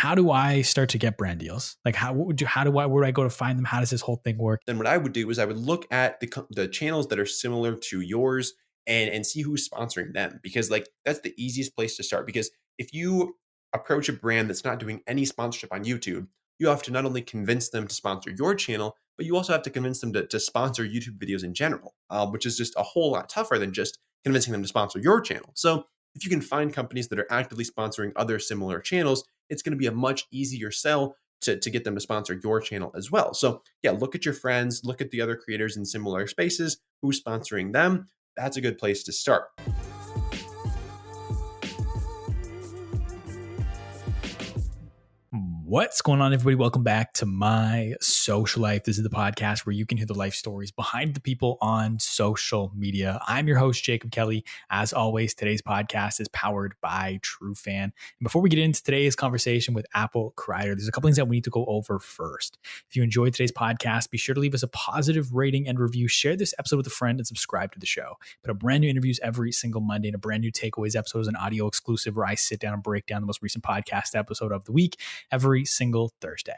how do I start to get brand deals? Like where do I go to find them? How does this whole thing work? Then what I would do is I would look at the channels that are similar to yours and see who's sponsoring them, because like that's the easiest place to start. Because if you approach a brand that's not doing any sponsorship on YouTube, you have to not only convince them to sponsor your channel, but you also have to convince them to sponsor YouTube videos in general, which is just a whole lot tougher than just convincing them to sponsor your channel. So if you can find companies that are actively sponsoring other similar channels, it's going to be a much easier sell to get them to sponsor your channel as well. So yeah, look at your friends, look at the other creators in similar spaces, who's sponsoring them. That's a good place to start. What's going on, everybody? Welcome back to My Social Life. This is the podcast where you can hear the life stories behind the people on social media. I'm your host, Jacob Kelly. As always, today's podcast is powered by TrueFan. And before we get into today's conversation with Apple Crider, there's a couple things that we need to go over first. If you enjoyed today's podcast, be sure to leave us a positive rating and review. Share this episode with a friend and subscribe to the show. Put up brand new interviews every single Monday, and a brand new takeaways episode is an audio exclusive where I sit down and break down the most recent podcast episode of the week every single Thursday.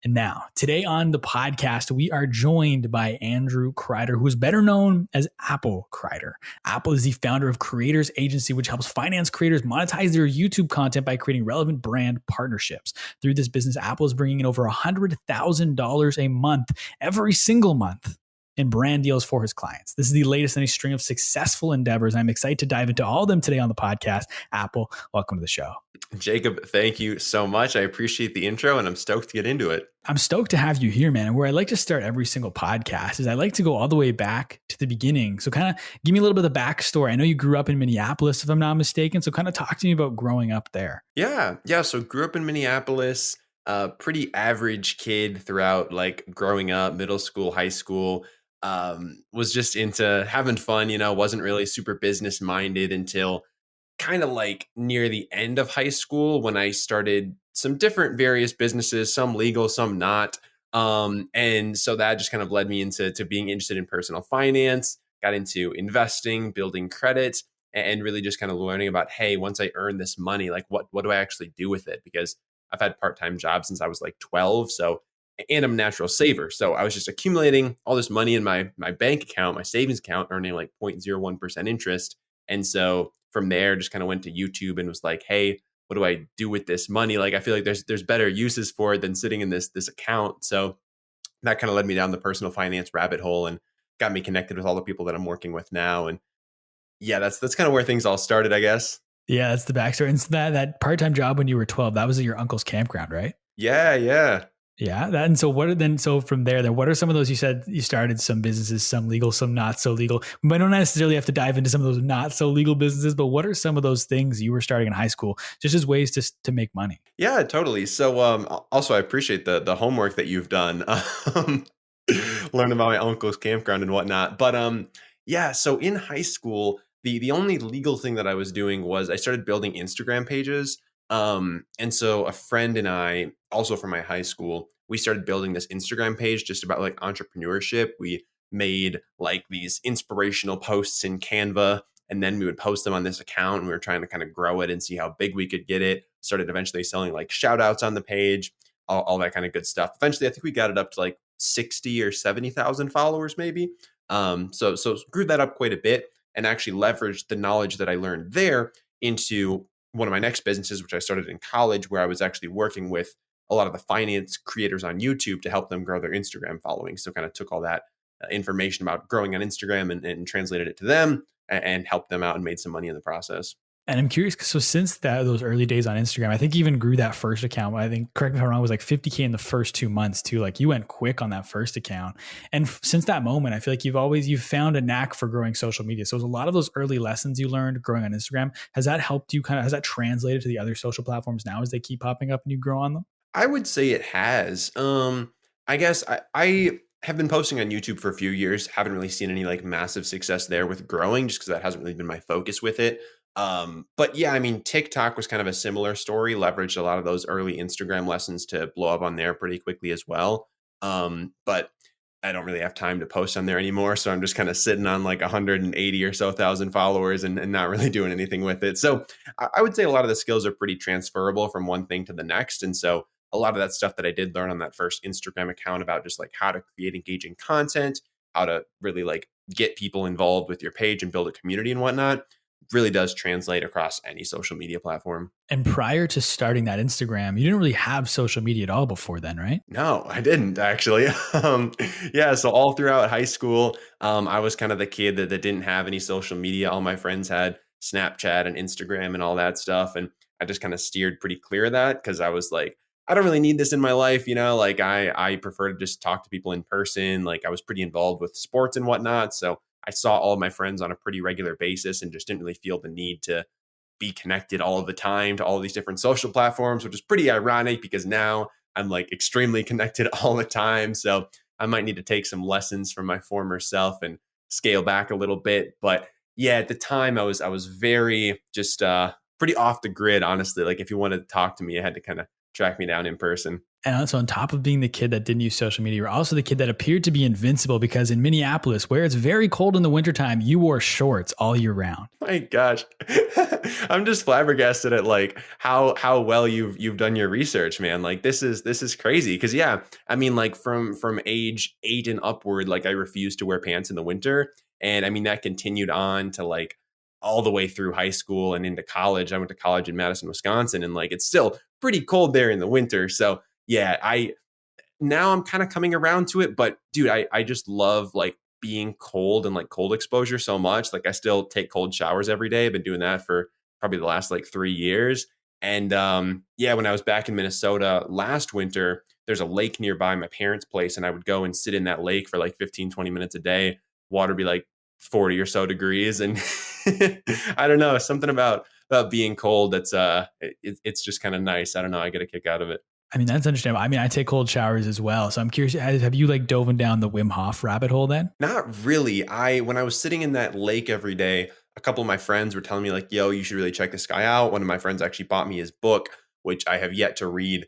And now, today on the podcast, we are joined by Andrew Crider, who is better known as Apple Crider. Apple is the founder of Creators Agency, which helps finance creators monetize their YouTube content by creating relevant brand partnerships. Through this business, Apple is bringing in over $100,000 a month, every single month, in brand deals for his clients. This is the latest in a string of successful endeavors. I'm excited to dive into all of them today on the podcast. Apple, welcome to the show. Jacob, thank you so much. I appreciate the intro and I'm stoked to get into it. I'm stoked to have you here, man. And where I like to start every single podcast is I like to go all the way back to the beginning. So kind of give me a little bit of the backstory. I know you grew up in Minneapolis, if I'm not mistaken. So kind of talk to me about growing up there. Yeah. So grew up in Minneapolis, pretty average kid throughout like growing up, middle school, high school. Was just into having fun, wasn't really super business minded until kind of like near the end of high school when I started some different various businesses, some legal, some not. And so that just kind of led me into being interested in personal finance, got into investing, building credit, and really just kind of learning about, hey, once I earn this money, like what do I actually do with it? Because I've had part-time jobs since I was like 12. And I'm a natural saver. So I was just accumulating all this money in my bank account, my savings account, earning like 0.01% interest. And so from there, just kind of went to YouTube and was like, hey, what do I do with this money? Like, I feel like there's better uses for it than sitting in this account. So that kind of led me down the personal finance rabbit hole and got me connected with all the people that I'm working with now. And yeah, that's kind of where things all started, I guess. Yeah, that's the backstory. And so that part-time job when you were 12, that was at your uncle's campground, right? Yeah. Yeah. So from there, then what are some of those? You said you started some businesses, some legal, some not so legal. We don't necessarily have to dive into some of those not so legal businesses, but what are some of those things you were starting in high school just as ways to make money? Yeah, totally. So also I appreciate the homework that you've done. Learn about my uncle's campground and whatnot. But yeah, so in high school, the only legal thing that I was doing was I started building Instagram pages. And so a friend and I, also from my high school, we started building this Instagram page just about like entrepreneurship. We made like these inspirational posts in Canva, and then we would post them on this account. And we were trying to kind of grow it and see how big we could get it. Started eventually selling like shout outs on the page, all that kind of good stuff. Eventually, I think we got it up to like 60 or 70,000 followers, maybe. So grew that up quite a bit and actually leveraged the knowledge that I learned there into one of my next businesses, which I started in college, where I was actually working with a lot of the finance creators on YouTube to help them grow their Instagram following. So kind of took all that information about growing on Instagram and translated it to them and helped them out and made some money in the process. And I'm curious, so since those early days on Instagram, I think you even grew that first account. I think, correct me if I'm wrong, it was like 50K in the first 2 months too. Like you went quick on that first account. And since that moment, I feel like you've found a knack for growing social media. So a lot of those early lessons you learned growing on Instagram, has that helped you has that translated to the other social platforms now as they keep popping up and you grow on them? I would say it has. I guess I have been posting on YouTube for a few years. Haven't really seen any like massive success there with growing, just because that hasn't really been my focus with it. But yeah, I mean, TikTok was kind of a similar story, leveraged a lot of those early Instagram lessons to blow up on there pretty quickly as well. But I don't really have time to post on there anymore. So I'm just kind of sitting on like 180 or so thousand followers and not really doing anything with it. So I would say a lot of the skills are pretty transferable from one thing to the next. And so a lot of that stuff that I did learn on that first Instagram account about just like how to create engaging content, how to really like get people involved with your page and build a community and whatnot really does translate across any social media platform. And prior to starting that Instagram, you didn't really have social media at all before then, right? No, I didn't actually. Yeah, so all throughout high school, I was kind of the kid that didn't have any social media. All my friends had Snapchat and Instagram and all that stuff, and I just kind of steered pretty clear of that because I was like, I don't really need this in my life, you know. Like I prefer to just talk to people in person. Like I was pretty involved with sports and whatnot, so I saw all of my friends on a pretty regular basis, and just didn't really feel the need to be connected all of the time to all of these different social platforms, which is pretty ironic because now I'm like extremely connected all the time. So I might need to take some lessons from my former self and scale back a little bit. But yeah, at the time I was very just pretty off the grid, honestly. Like if you wanted to talk to me, I had to kind of track me down in person. And also, on top of being the kid that didn't use social media, you're also the kid that appeared to be invincible because in Minneapolis, where it's very cold in the wintertime, you wore shorts all year round. My gosh. I'm just flabbergasted at like how well you've done your research, man. Like this is crazy. Cause yeah, I mean like from age 8 and upward, like I refused to wear pants in the winter. And I mean that continued on to like all the way through high school and into college. I went to college in Madison, Wisconsin, and like it's still pretty cold there in the winter. So yeah, I now I'm kind of coming around to it, but dude, I just love like being cold and like cold exposure so much. Like I still take cold showers every day. I've been doing that for probably the last like 3 years. And yeah, when I was back in Minnesota last winter, there's a lake nearby my parents' place, and I would go and sit in that lake for like 15, 20 minutes a day. Water be like 40 or so degrees. And I don't know, something about being cold that's it's just kind of nice. I don't know. I get a kick out of it. I mean, that's understandable. I mean, I take cold showers as well. So I'm curious, have you like dove down the Wim Hof rabbit hole then? Not really. When I was sitting in that lake every day, a couple of my friends were telling me like, "Yo, you should really check this guy out." One of my friends actually bought me his book, which I have yet to read.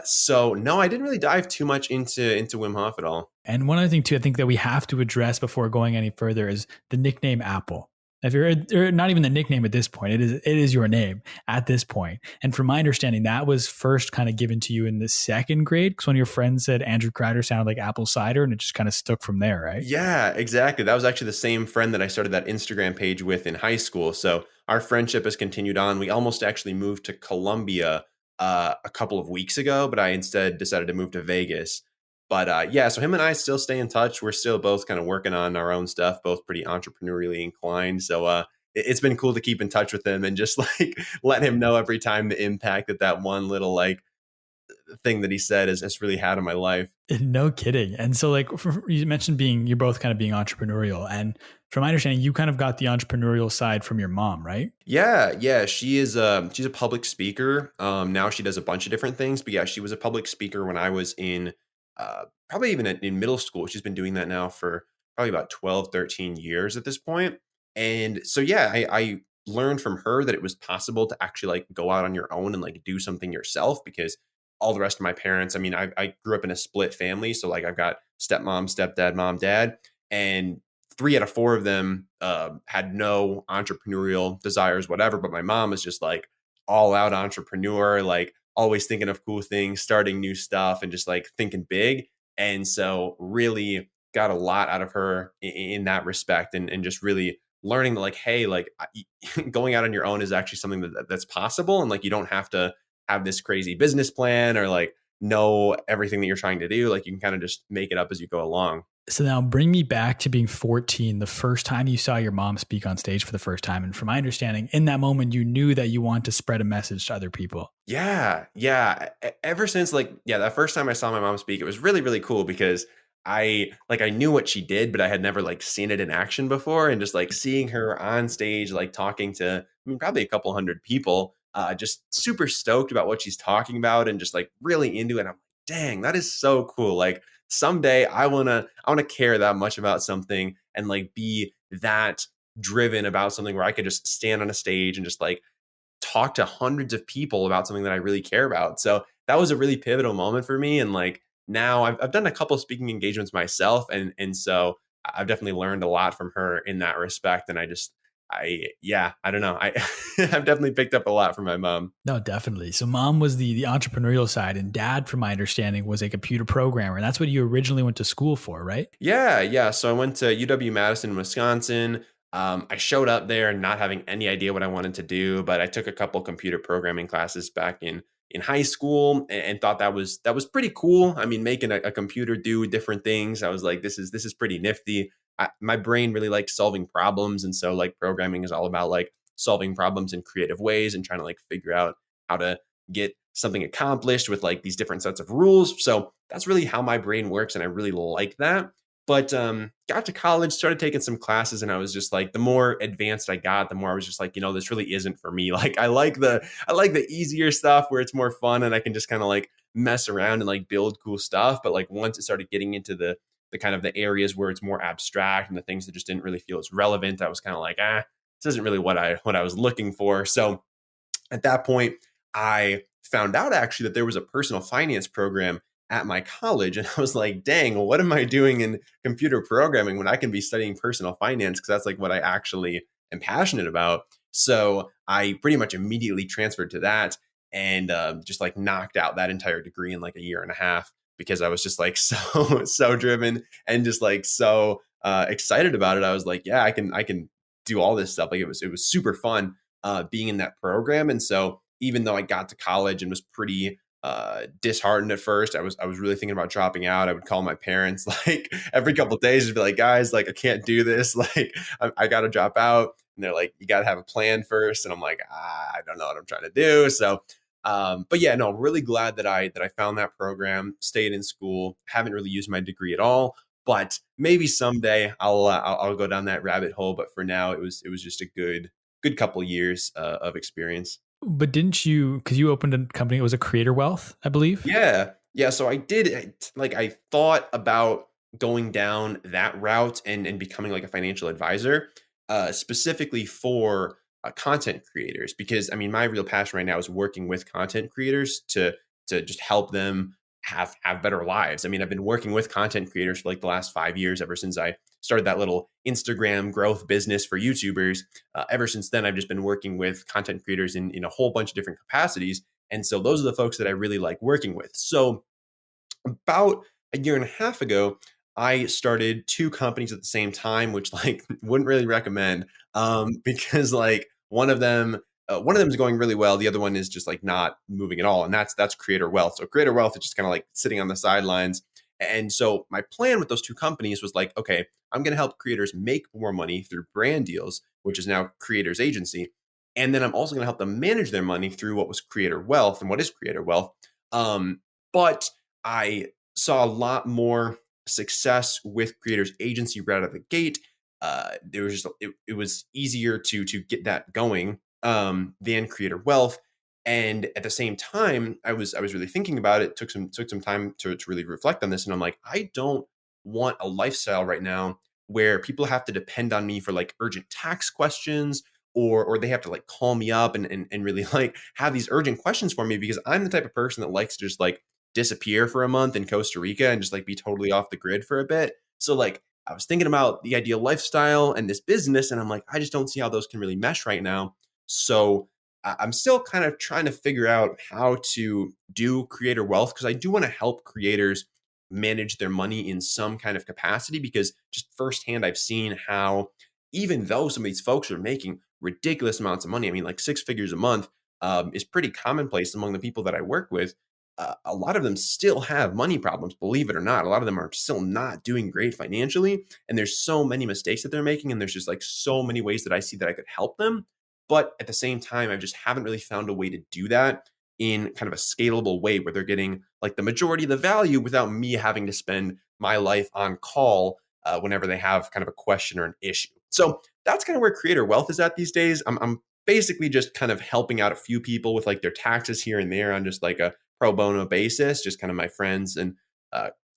So no, I didn't really dive too much into Wim Hof at all. And one other thing too, I think that we have to address before going any further is the nickname Apple. If you're or not even the nickname at this point, it is your name at this point. And from my understanding, that was first kind of given to you in the second grade because one of your friends said Andrew Crider sounded like apple cider, and it just kind of stuck from there, right? Yeah, exactly. That was actually the same friend that I started that Instagram page with in high school. So our friendship has continued on. We almost actually moved to Columbia a couple of weeks ago, but I instead decided to move to Vegas. But yeah, so him and I still stay in touch. We're still both kind of working on our own stuff, both pretty entrepreneurially inclined. So it's been cool to keep in touch with him and just like let him know every time the impact that one little like thing that he said has really had on my life. No kidding. And so, like you mentioned, you're both kind of being entrepreneurial, and from my understanding, you kind of got the entrepreneurial side from your mom, right? Yeah, yeah, she's a public speaker. Now she does a bunch of different things, but yeah, she was a public speaker when I was in probably even in middle school. She's been doing that now for probably about 12, 13 years at this point. And so yeah, I learned from her that it was possible to actually like go out on your own and like do something yourself because all the rest of my parents, I mean, I grew up in a split family. So like I've got stepmom, stepdad, mom, dad, and 3 out of 4 of them had no entrepreneurial desires, whatever. But my mom is just like all out entrepreneur, like always thinking of cool things, starting new stuff, and just like thinking big. And so really got a lot out of her in that respect, and just really learning that like, hey, like going out on your own is actually something that's possible, and like you don't have to have this crazy business plan or like know everything that you're trying to do. Like you can kind of just make it up as you go along. So now bring me back to being 14, the first time you saw your mom speak on stage for the first time. And from my understanding, in that moment, you knew that you want to spread a message to other people. Yeah, yeah. Ever since like yeah, that first time I saw my mom speak, it was really really cool because I knew what she did, but I had never like seen it in action before, and just like seeing her on stage, like talking to I mean probably a couple hundred people, just super stoked about what she's talking about, and just like really into it. I'm like, dang, that is so cool. Like someday I wanna care that much about something and like be that driven about something where I could just stand on a stage and just like talk to hundreds of people about something that I really care about. So that was a really pivotal moment for me. And like now I've done a couple speaking engagements myself, and so I've definitely learned a lot from her in that respect. And yeah, I don't know. I've definitely picked up a lot from my mom. No, definitely. So mom was the entrepreneurial side, and dad, from my understanding, was a computer programmer. And that's what you originally went to school for, right? Yeah, yeah. So I went to UW-Madison, Wisconsin. I showed up there not having any idea what I wanted to do, but I took a couple computer programming classes back in high school, and thought that was pretty cool. I mean, making a computer do different things, I was like, this is pretty nifty. My brain really likes solving problems, and so like programming is all about like solving problems in creative ways and trying to like figure out how to get something accomplished with like these different sets of rules. So that's really how my brain works, and I really like that. But got to college, started taking some classes, and I was just like, the more advanced I got, the more I was just like, this really isn't for me. Like I like the easier stuff where it's more fun and I can just kind of like mess around and like build cool stuff. But like once it started getting into the kind of the areas where it's more abstract and the things that just didn't really feel as relevant, I was kind of like, this isn't really what I was looking for. So at that point, I found out actually that there was a personal finance program at my college. And I was like, dang, well, what am I doing in computer programming when I can be studying personal finance? Because that's like what I actually am passionate about. So I pretty much immediately transferred to that, and just like knocked out that entire degree in like a year and a half, because I was just like so driven and just like so excited about it. I was like, yeah, I can do all this stuff. Like it was super fun being in that program. And so even though I got to college and was pretty disheartened at first, I was really thinking about dropping out. I would call my parents like every couple of days and be like, guys, like I can't do this. Like I got to drop out. And they're like, you got to have a plan first. And I'm like, I don't know what I'm trying to do. So, but yeah, no, really glad that I found that program, stayed in school, haven't really used my degree at all. But maybe someday I'll go down that rabbit hole. But for now, it was just a good couple years of experience. But didn't you, because you opened a company, it was a Creator Wealth, I believe? Yeah. Yeah. So I did like I thought about going down that route and becoming like a financial advisor, specifically for content creators, because I mean my real passion right now is working with content creators to just help them have better lives. I mean, I've been working with content creators for like the last 5 years, ever since I started that little Instagram growth business for YouTubers. Ever since then, I've just been working with content creators in a whole bunch of different capacities. And so those are the folks that I really like working with. So about a year and a half ago, I started two companies at the same time, which like wouldn't really recommend, because like one of them is going really well, the other one is just like not moving at all, and that's Creator Wealth. So Creator Wealth is just kind of like sitting on the sidelines. And so my plan with those two companies was like, okay, I'm going to help creators make more money through brand deals, which is now Creators Agency. And then I'm also going to help them manage their money through what was Creator Wealth. And what is Creator Wealth? But I saw a lot more success with Creators Agency right out of the gate. There was just it was easier to get that going than Creator Wealth. And at the same time, I was really thinking about it. Took some time to really reflect on this, and I'm like, I don't want a lifestyle right now where people have to depend on me for like urgent tax questions, or they have to like call me up and really like have these urgent questions for me, because I'm the type of person that likes to just like disappear for a month in Costa Rica and just like be totally off the grid for a bit. So like I was thinking about the ideal lifestyle and this business, and I'm like, I just don't see how those can really mesh right now. So I'm still kind of trying to figure out how to do Creator Wealth, because I do want to help creators manage their money in some kind of capacity, because just firsthand I've seen how, even though some of these folks are making ridiculous amounts of money, I mean like six figures a month, is pretty commonplace among the people that I work with. A lot of them still have money problems, believe it or not. A lot of them are still not doing great financially. And there's so many mistakes that they're making. And there's just like so many ways that I see that I could help them. But at the same time, I just haven't really found a way to do that in kind of a scalable way where they're getting like the majority of the value without me having to spend my life on call whenever they have kind of a question or an issue. So that's kind of where Creator Wealth is at these days. I'm basically just kind of helping out a few people with like their taxes here and there on just like a pro bono basis, just kind of my friends and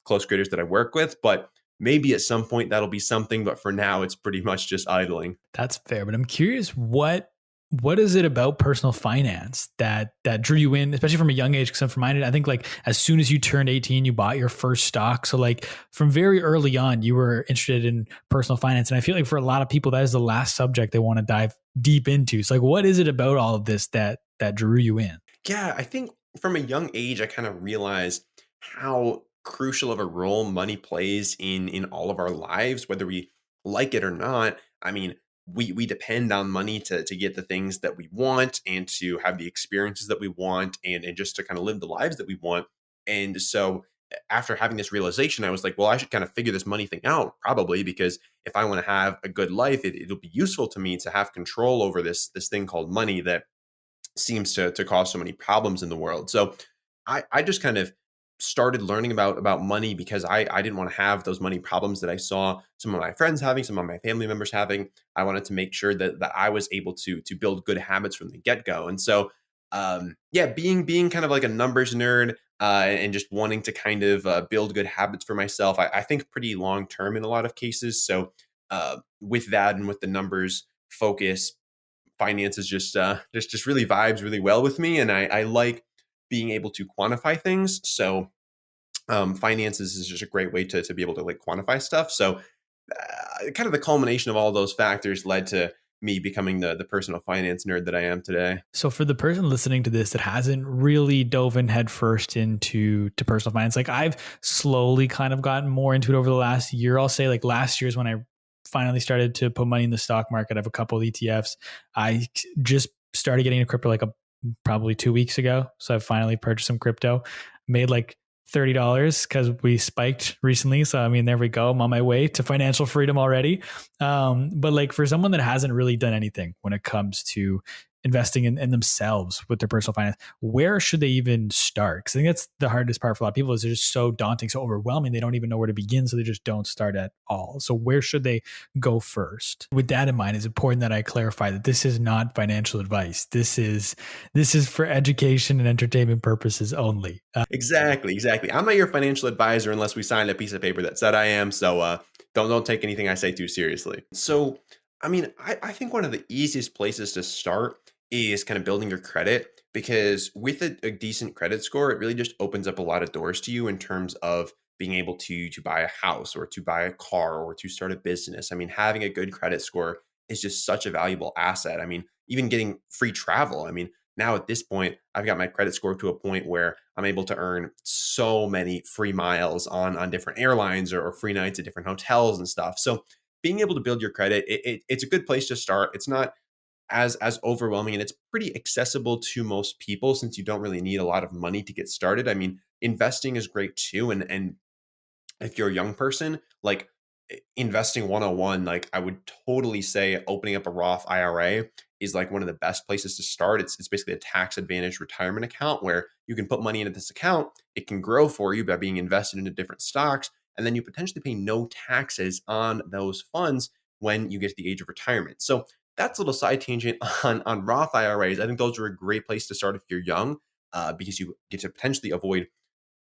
close creators that I work with. But maybe at some point that'll be something. But for now, it's pretty much just idling. That's fair. But I'm curious, what what is it about personal finance that drew you in, especially from a young age? Because I'm reminded, I think like as soon as you turned 18, you bought your first stock. So like from very early on, you were interested in personal finance. And I feel like for a lot of people, that is the last subject they want to dive deep into. So like, what is it about all of this that drew you in? Yeah, I think from a young age, I kind of realized how crucial of a role money plays in all of our lives, whether we like it or not. I mean, we depend on money to get the things that we want and to have the experiences that we want and just to kind of live the lives that we want. And so after having this realization, I was like, well, I should kind of figure this money thing out probably because if I want to have a good life, it'll be useful to me to have control over this thing called money that seems to cause so many problems in the world. So I just kind of started learning about money because I didn't want to have those money problems that I saw some of my friends having, some of my family members having. I wanted to make sure that I was able to build good habits from the get-go. And so yeah, being kind of like a numbers nerd and just wanting to kind of build good habits for myself, I think pretty long term in a lot of cases. So with that and with the numbers focus, finances just really vibes really well with me, and I like being able to quantify things. So finances is just a great way to be able to like quantify stuff. So kind of the culmination of all those factors led to me becoming the personal finance nerd that I am today. So for the person listening to this that hasn't really dove in headfirst to personal finance, like I've slowly kind of gotten more into it over the last year. I'll say like last year is when I finally started to put money in the stock market. I have a couple of ETFs. I just started getting into crypto like probably 2 weeks ago. So I finally purchased some crypto, made like $30 because we spiked recently. So I mean, there we go. I'm on my way to financial freedom already. But like for someone that hasn't really done anything when it comes to investing in themselves with their personal finance, where should they even start? Because I think that's the hardest part for a lot of people is they're just so daunting, so overwhelming. They don't even know where to begin. So they just don't start at all. So where should they go first? With that in mind, it's important that I clarify that this is not financial advice. This is for education and entertainment purposes only. Exactly. I'm not your financial advisor unless we signed a piece of paper that said I am. So don't take anything I say too seriously. So I mean, I think one of the easiest places to start is kind of building your credit because with a decent credit score, it really just opens up a lot of doors to you in terms of being able to buy a house or to buy a car or to start a business. I mean, having a good credit score is just such a valuable asset. I mean, even getting free travel. I mean, now at this point, I've got my credit score to a point where I'm able to earn so many free miles on different airlines or free nights at different hotels and stuff. So being able to build your credit, it's a good place to start. It's not as overwhelming and it's pretty accessible to most people since you don't really need a lot of money to get started. I mean, investing is great too. And if you're a young person, like investing 101, like I would totally say opening up a Roth IRA is like one of the best places to start. It's basically a tax advantage retirement account where you can put money into this account. It can grow for you by being invested into different stocks. And then you potentially pay no taxes on those funds when you get to the age of retirement. So that's a little side tangent on Roth IRAs. I think those are a great place to start if you're young because you get to potentially avoid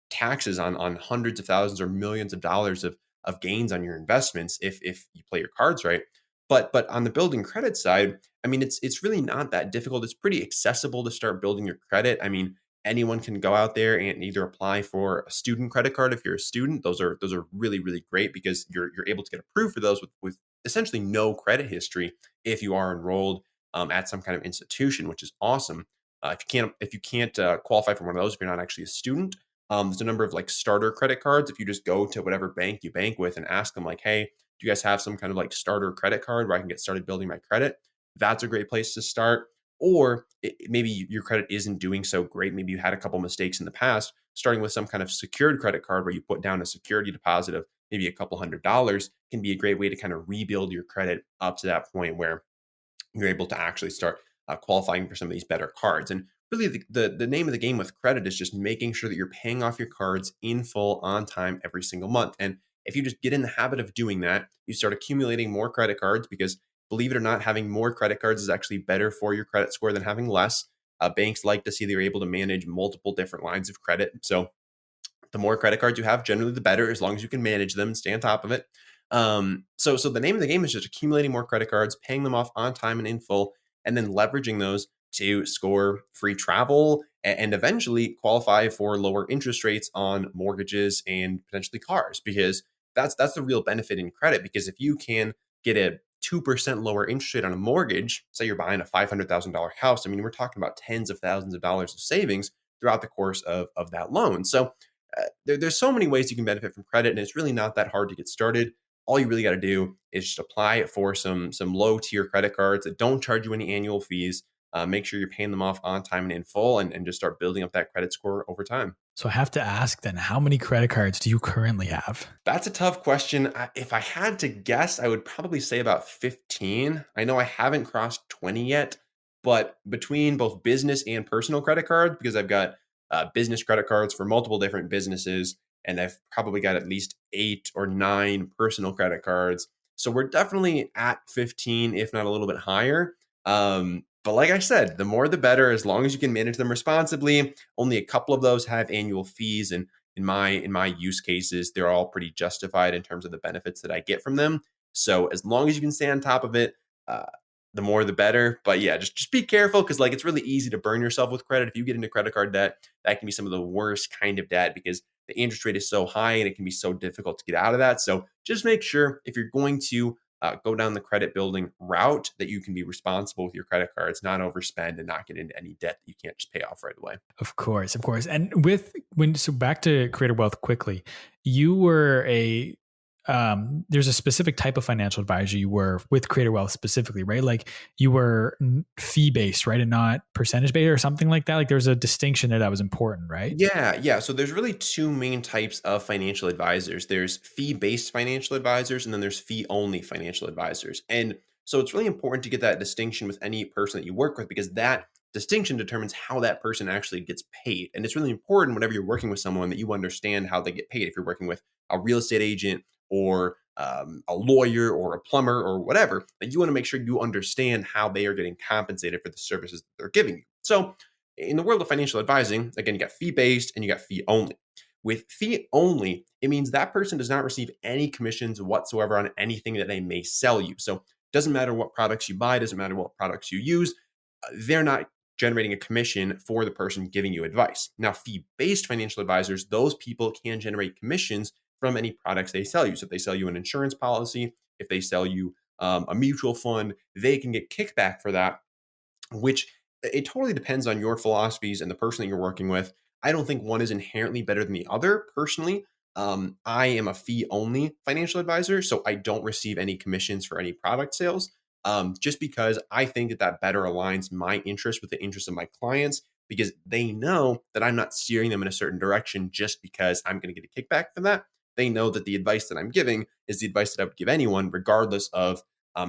taxes on hundreds of thousands or millions of dollars of gains on your investments if you play your cards right. But on the building credit side, I mean it's really not that difficult. It's pretty accessible to start building your credit. I mean, anyone can go out there and either apply for a student credit card if you're a student. Those are really great because you're able to get approved for those with essentially no credit history if you are enrolled at some kind of institution, which is awesome. If you can't qualify for one of those if you're not actually a student, there's a number of like starter credit cards. If you just go to whatever bank you bank with and ask them like, hey, do you guys have some kind of like starter credit card where I can get started building my credit? That's a great place to start. Or maybe your credit isn't doing so great. Maybe you had a couple mistakes in the past. Starting with some kind of secured credit card where you put down a security deposit of maybe a couple $100s can be a great way to kind of rebuild your credit up to that point where you're able to actually start qualifying for some of these better cards. And really, the name of the game with credit is just making sure that you're paying off your cards in full on time every single month. And if you just get in the habit of doing that, you start accumulating more credit cards because believe it or not, having more credit cards is actually better for your credit score than having less. Banks like to see they're able to manage multiple different lines of credit. So the more credit cards you have, generally the better, as long as you can manage them and stay on top of it. So the name of the game is just accumulating more credit cards, paying them off on time and in full. and then leveraging those to score free travel and eventually qualify for lower interest rates on mortgages and potentially cars, because that's the real benefit in credit. Because if you can get a 2% lower interest rate on a mortgage, say you're buying a $500,000 house, I mean, we're talking about tens of thousands of dollars of savings throughout the course of that loan. So there's so many ways you can benefit from credit, and it's really not that hard to get started. All you really got to do is just apply it for some low tier credit cards that don't charge you any annual fees. Make sure you're paying them off on time and in full, and just start building up that credit score over time. So I have to ask then, how many credit cards do you currently have? That's a tough question. If I had to guess, I would probably say about 15. I know I haven't crossed 20 yet, but between both business and personal credit cards, because I've got business credit cards for multiple different businesses, and I've probably got at least 8 or 9 personal credit cards. So we're definitely at 15, if not a little bit higher. But like I said, the more the better, as long as you can manage them responsibly. Only a couple of those have annual fees, and in my use cases, they're all pretty justified in terms of the benefits that I get from them. So as long as you can stay on top of it, uh, the more the better. But yeah, just be careful, because like it's really easy to burn yourself with credit. If you get into credit card debt, that can be some of the worst kind of debt, because the interest rate is so high and it can be so difficult to get out of that. So just make sure, if you're going to go down the credit building route, that you can be responsible with your credit cards, not overspend and not get into any debt that you can't just pay off right away. Of course, of course. And so back to Creator Wealth quickly, you were there's a specific type of financial advisor you were with Creator Wealth specifically, right? Like you were fee based, right? And not percentage based or something like that. Like there's a distinction there that was important, right? Yeah. So there's really two main types of financial advisors. There's fee-based financial advisors, and then there's fee-only financial advisors. And so it's really important to get that distinction with any person that you work with, because that distinction determines how that person actually gets paid. And it's really important whenever you're working with someone that you understand how they get paid. If you're working with a real estate agent or a lawyer or a plumber or whatever, that you want to make sure you understand how they are getting compensated for the services that they're giving you. So in the world of financial advising, again, you got fee based and you got fee only. With fee only, it means that person does not receive any commissions whatsoever on anything that they may sell you. So it doesn't matter what products you buy, doesn't matter what products you use, they're not generating a commission for the person giving you advice. Now, fee based financial advisors, those people can generate commissions from any products they sell you. So if they sell you an insurance policy, if they sell you a mutual fund, they can get kickback for that, which it totally depends on your philosophies and the person that you're working with. I don't think one is inherently better than the other. Personally, I am a fee only financial advisor, so I don't receive any commissions for any product sales, just because I think that better aligns my interest with the interest of my clients, because they know that I'm not steering them in a certain direction just because I'm going to get a kickback for that. They know that the advice that I'm giving is the advice that I would give anyone, regardless of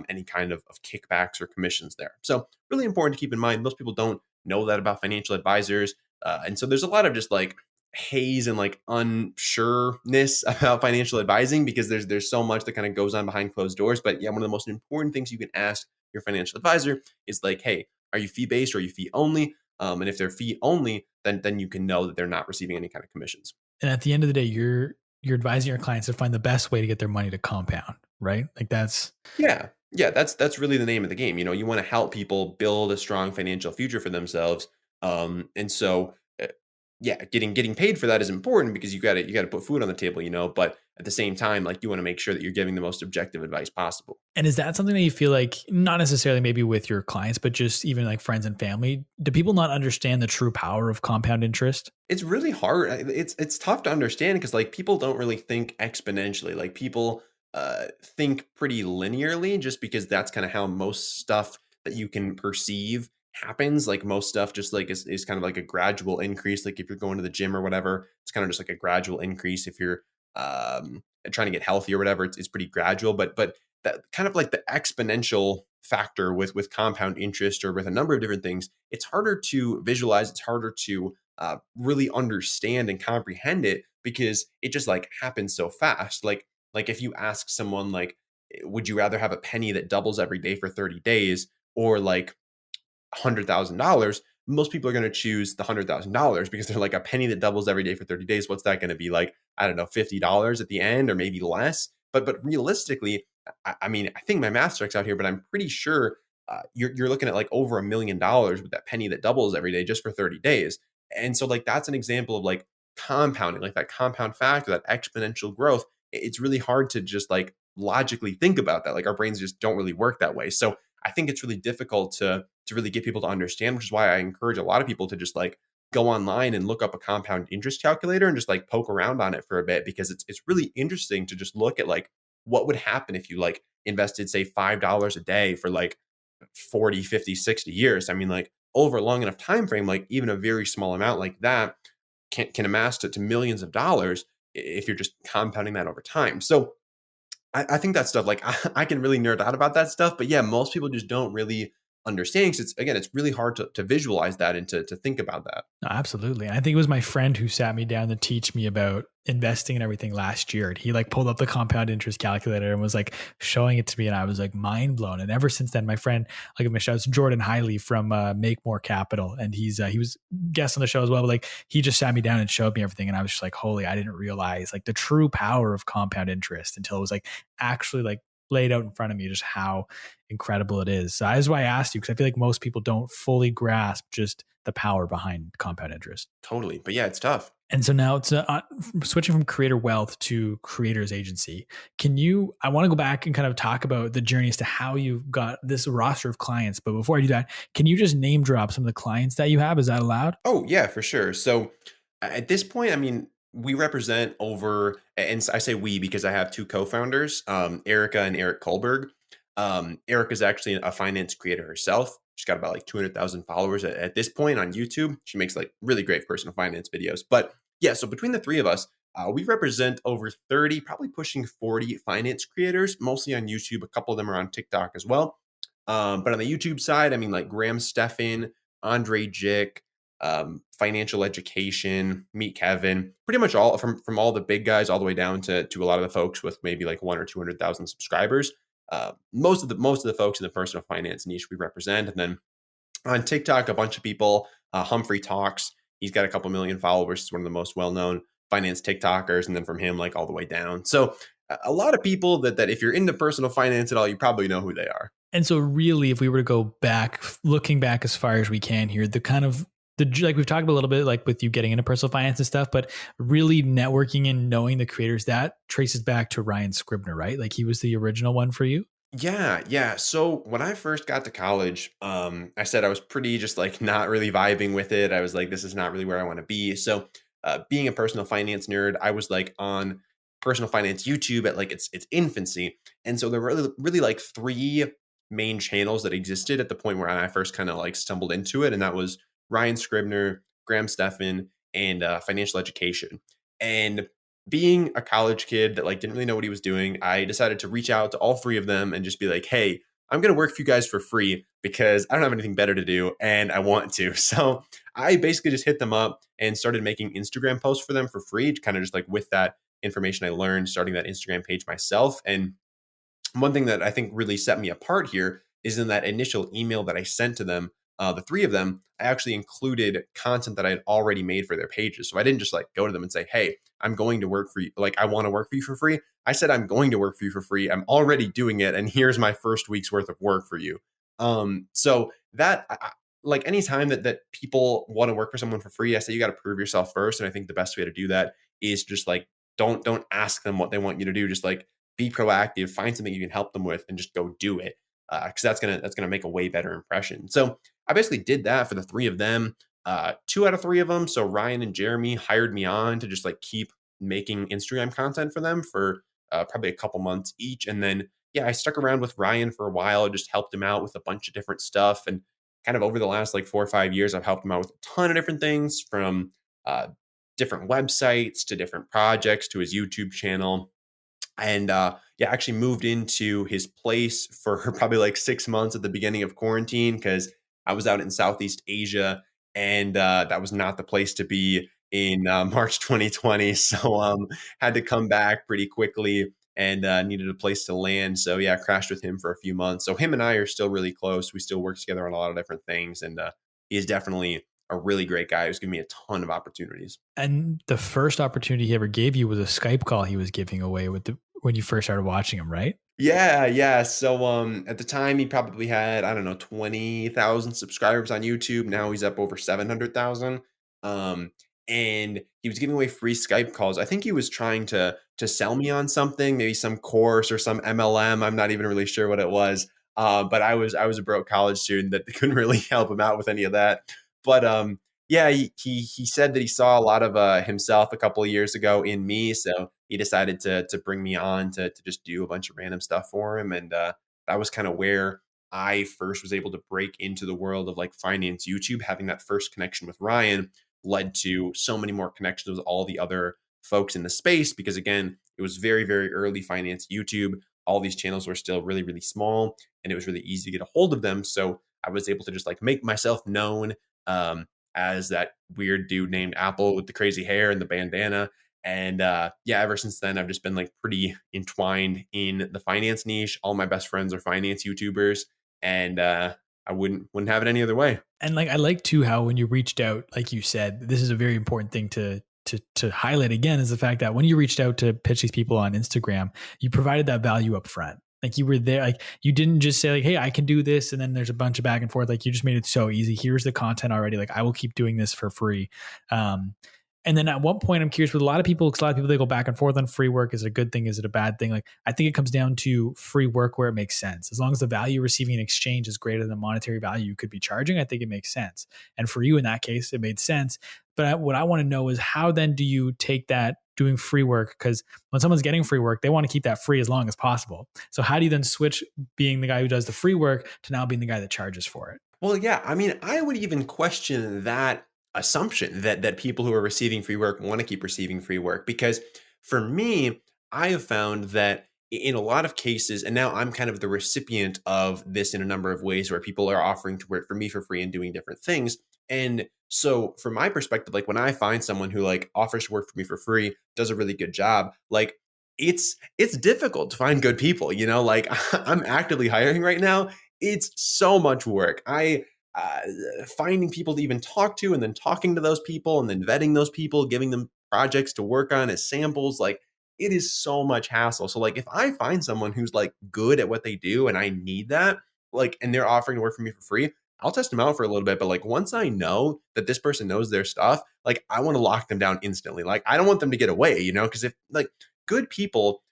any kind of kickbacks or commissions there. So really important to keep in mind. Most people don't know that about financial advisors. And so there's a lot of just like haze and like unsureness about financial advising, because there's so much that kind of goes on behind closed doors. But yeah, one of the most important things you can ask your financial advisor is like, hey, are you fee based or are you fee only? And if they're fee only, then you can know that they're not receiving any kind of commissions. And at the end of the day, you're advising your clients to find the best way to get their money to compound, right? Like that's Yeah, that's really the name of the game. You want to help people build a strong financial future for themselves. And so yeah, getting paid for that is important, because you got to put food on the table, but at the same time, like, you want to make sure that you're giving the most objective advice possible. And is that something that you feel like, not necessarily maybe with your clients, but just even like friends and family, do people not understand the true power of compound interest? It's really hard. It's tough to understand, because like people don't really think exponentially. Like people think pretty linearly, just because that's kind of how most stuff that you can perceive happens. Like most stuff just like is kind of like a gradual increase. Like if you're going to the gym or whatever, it's kind of just like a gradual increase. If you're trying to get healthy or whatever, it's pretty gradual. But that kind of like the exponential factor with compound interest, or with a number of different things, it's harder to visualize. It's harder to really understand and comprehend it, because it just like happens so fast. Like if you ask someone like, would you rather have a penny that doubles every day for 30 days, or like $100,000? Most people are going to choose the $100,000, because they're like, a penny that doubles every day for 30 days. What's that going to be like? I don't know, $50 at the end, or maybe less. But realistically, I mean, I think my math checks out here, but I'm pretty sure you're looking at like over $1 million with that penny that doubles every day just for 30 days. And so like that's an example of like compounding, like that compound factor, that exponential growth. It's really hard to just like logically think about that. Like our brains just don't really work that way. So I think it's really difficult to really get people to understand, which is why I encourage a lot of people to just like go online and look up a compound interest calculator and just like poke around on it for a bit, because it's really interesting to just look at like what would happen if you like invested say $5 a day for like 40, 50, 60 years. I mean, like over a long enough time frame, like even a very small amount like that can amass to millions of dollars if you're just compounding that over time. So I think that stuff, like I can really nerd out about that stuff, but yeah, most people just don't really understand, because it's again, it's really hard to visualize that and to think about that. No, absolutely. And I think it was my friend who sat me down to teach me about investing and everything last year. And he like pulled up the compound interest calculator and was like showing it to me. And I was like mind blown. And ever since then, my friend, like I'm shout out to Jordan Hiley from Make More Capital. And he was guest on the show as well. But like he just sat me down and showed me everything. And I was just like, holy, I didn't realize like the true power of compound interest until it was like actually like laid out in front of me, just how incredible it is. So that's why I asked you, because I feel like most people don't fully grasp just the power behind compound interest. Totally. But yeah, it's tough. And so now it's switching from creator wealth to creators agency. I want to go back and kind of talk about the journey as to how you've got this roster of clients. But before I do that, can you just name drop some of the clients that you have? Is that allowed? Oh, yeah, for sure. So at this point, I mean, we represent over, and I say we because I have two co-founders, Erica and Eric Kohlberg. Erica is actually a finance creator herself. She's got about like 200,000 followers at this point on YouTube. She makes like really great personal finance videos. But yeah, so between the three of us, we represent over 30, probably pushing 40 finance creators, mostly on YouTube. A couple of them are on TikTok as well. But on the YouTube side, I mean, like Graham Stephan, Andre Jick, financial education, meet Kevin, pretty much all from all the big guys all the way down to a lot of the folks with maybe like 1 or 200,000 subscribers. Most of the folks in the personal finance niche we represent. And then on TikTok, a bunch of people, Humphrey Talks, he's got a couple million followers. He's one of the most well-known finance TikTokers. And then from him, like all the way down. So a lot of people that if you're into personal finance at all, you probably know who they are. And so really, if we were to go back, looking back as far as we can here, the kind of like we've talked about a little bit, like with you getting into personal finance and stuff, but really networking and knowing the creators, that traces back to Ryan Scribner, right? Like he was the original one for you. Yeah, yeah. So when I first got to college, I said I was pretty just like not really vibing with it. I was like, this is not really where I want to be. So, being a personal finance nerd, I was like on personal finance YouTube at like its infancy, and so there were really like three main channels that existed at the point where I first kind of like stumbled into it, and that was Ryan Scribner, Graham Stephan, and financial education. And being a college kid that like didn't really know what he was doing, I decided to reach out to all three of them and just be like, "Hey, I'm going to work for you guys for free because I don't have anything better to do and I want to." So I basically just hit them up and started making Instagram posts for them for free, kind of just like with that information I learned, starting that Instagram page myself. And one thing that I think really set me apart here is in that initial email that I sent to them, the three of them, I actually included content that I had already made for their pages. So I didn't just like go to them and say, "Hey, I'm going to work for you. Like, I want to work for you for free." I said, "I'm going to work for you for free. I'm already doing it. And here's my first week's worth of work for you." So that, like, anytime that people want to work for someone for free, I say you got to prove yourself first. And I think the best way to do that is just like, don't ask them what they want you to do. Just like be proactive, find something you can help them with and just go do it. Cause that's gonna make a way better impression. So I basically did that for the three of them. Two out of three of them, so Ryan and Jeremy, hired me on to just like keep making Instagram content for them for probably a couple months each. And then, yeah, I stuck around with Ryan for a while, just helped him out with a bunch of different stuff. And kind of over the last like 4 or 5 years, I've helped him out with a ton of different things, from different websites to different projects to his YouTube channel. And yeah, I actually moved into his place for probably like 6 months at the beginning of quarantine because I was out in Southeast Asia, and that was not the place to be in March 2020. So had to come back pretty quickly and needed a place to land. So yeah, I crashed with him for a few months. So him and I are still really close. We still work together on a lot of different things, and he is definitely a really great guy who's given me a ton of opportunities. And the first opportunity he ever gave you was a Skype call he was giving away when you first started watching him, right? Yeah, yeah. So at the time he probably had, I don't know, 20,000 subscribers on YouTube. Now he's up over 700,000. Um and he was giving away free Skype calls. I think he was trying to sell me on something, maybe some course or some MLM. I'm not even really sure what it was. But I was a broke college student that couldn't really help him out with any of that. But yeah, he said that he saw a lot of himself a couple of years ago in me, so he decided to bring me on to just do a bunch of random stuff for him, and that was kind of where I first was able to break into the world of like finance YouTube. Having that first connection with Ryan led to so many more connections with all the other folks in the space because again, it was very very early finance YouTube. All these channels were still really really small, and it was really easy to get a hold of them. So I was able to just like make myself known. Um, as that weird dude named Apple with the crazy hair and the bandana. And yeah, ever since then, I've just been like pretty entwined in the finance niche. All my best friends are finance YouTubers, and I wouldn't have it any other way. And like I like too how when you reached out, like you said, this is a very important thing to highlight again is the fact that when you reached out to pitch these people on Instagram, you provided that value up front. Like you were there, like you didn't just say like, "Hey, I can do this," and then there's a bunch of back and forth. Like you just made it so easy. Here's the content already. Like I will keep doing this for free. Um, and then at one point, I'm curious with a lot of people, because a lot of people they go back and forth on free work. Is it a good thing? Is it a bad thing? Like I think it comes down to free work where it makes sense. As long as the value receiving in exchange is greater than the monetary value you could be charging, I think it makes sense. And for you in that case, it made sense. But what I want to know is how then do you take that doing free work? Because when someone's getting free work, they want to keep that free as long as possible. So how do you then switch being the guy who does the free work to now being the guy that charges for it? Well, yeah, I mean, I would even question that assumption that people who are receiving free work want to keep receiving free work because for me, I have found that in a lot of cases, and now I'm kind of the recipient of this in a number of ways where people are offering to work for me for free and doing different things. And so from my perspective, like when I find someone who like offers to work for me for free, does a really good job, like it's difficult to find good people, you know, like I'm actively hiring right now. It's so much work. I finding people to even talk to and then talking to those people and then vetting those people, giving them projects to work on as samples, like it is so much hassle. So like if I find someone who's like good at what they do and I need that, like and they're offering to work for me for free, I'll test them out for a little bit, but like once I know that this person knows their stuff, like I want to lock them down instantly. Like I don't want them to get away, you know, because if like good people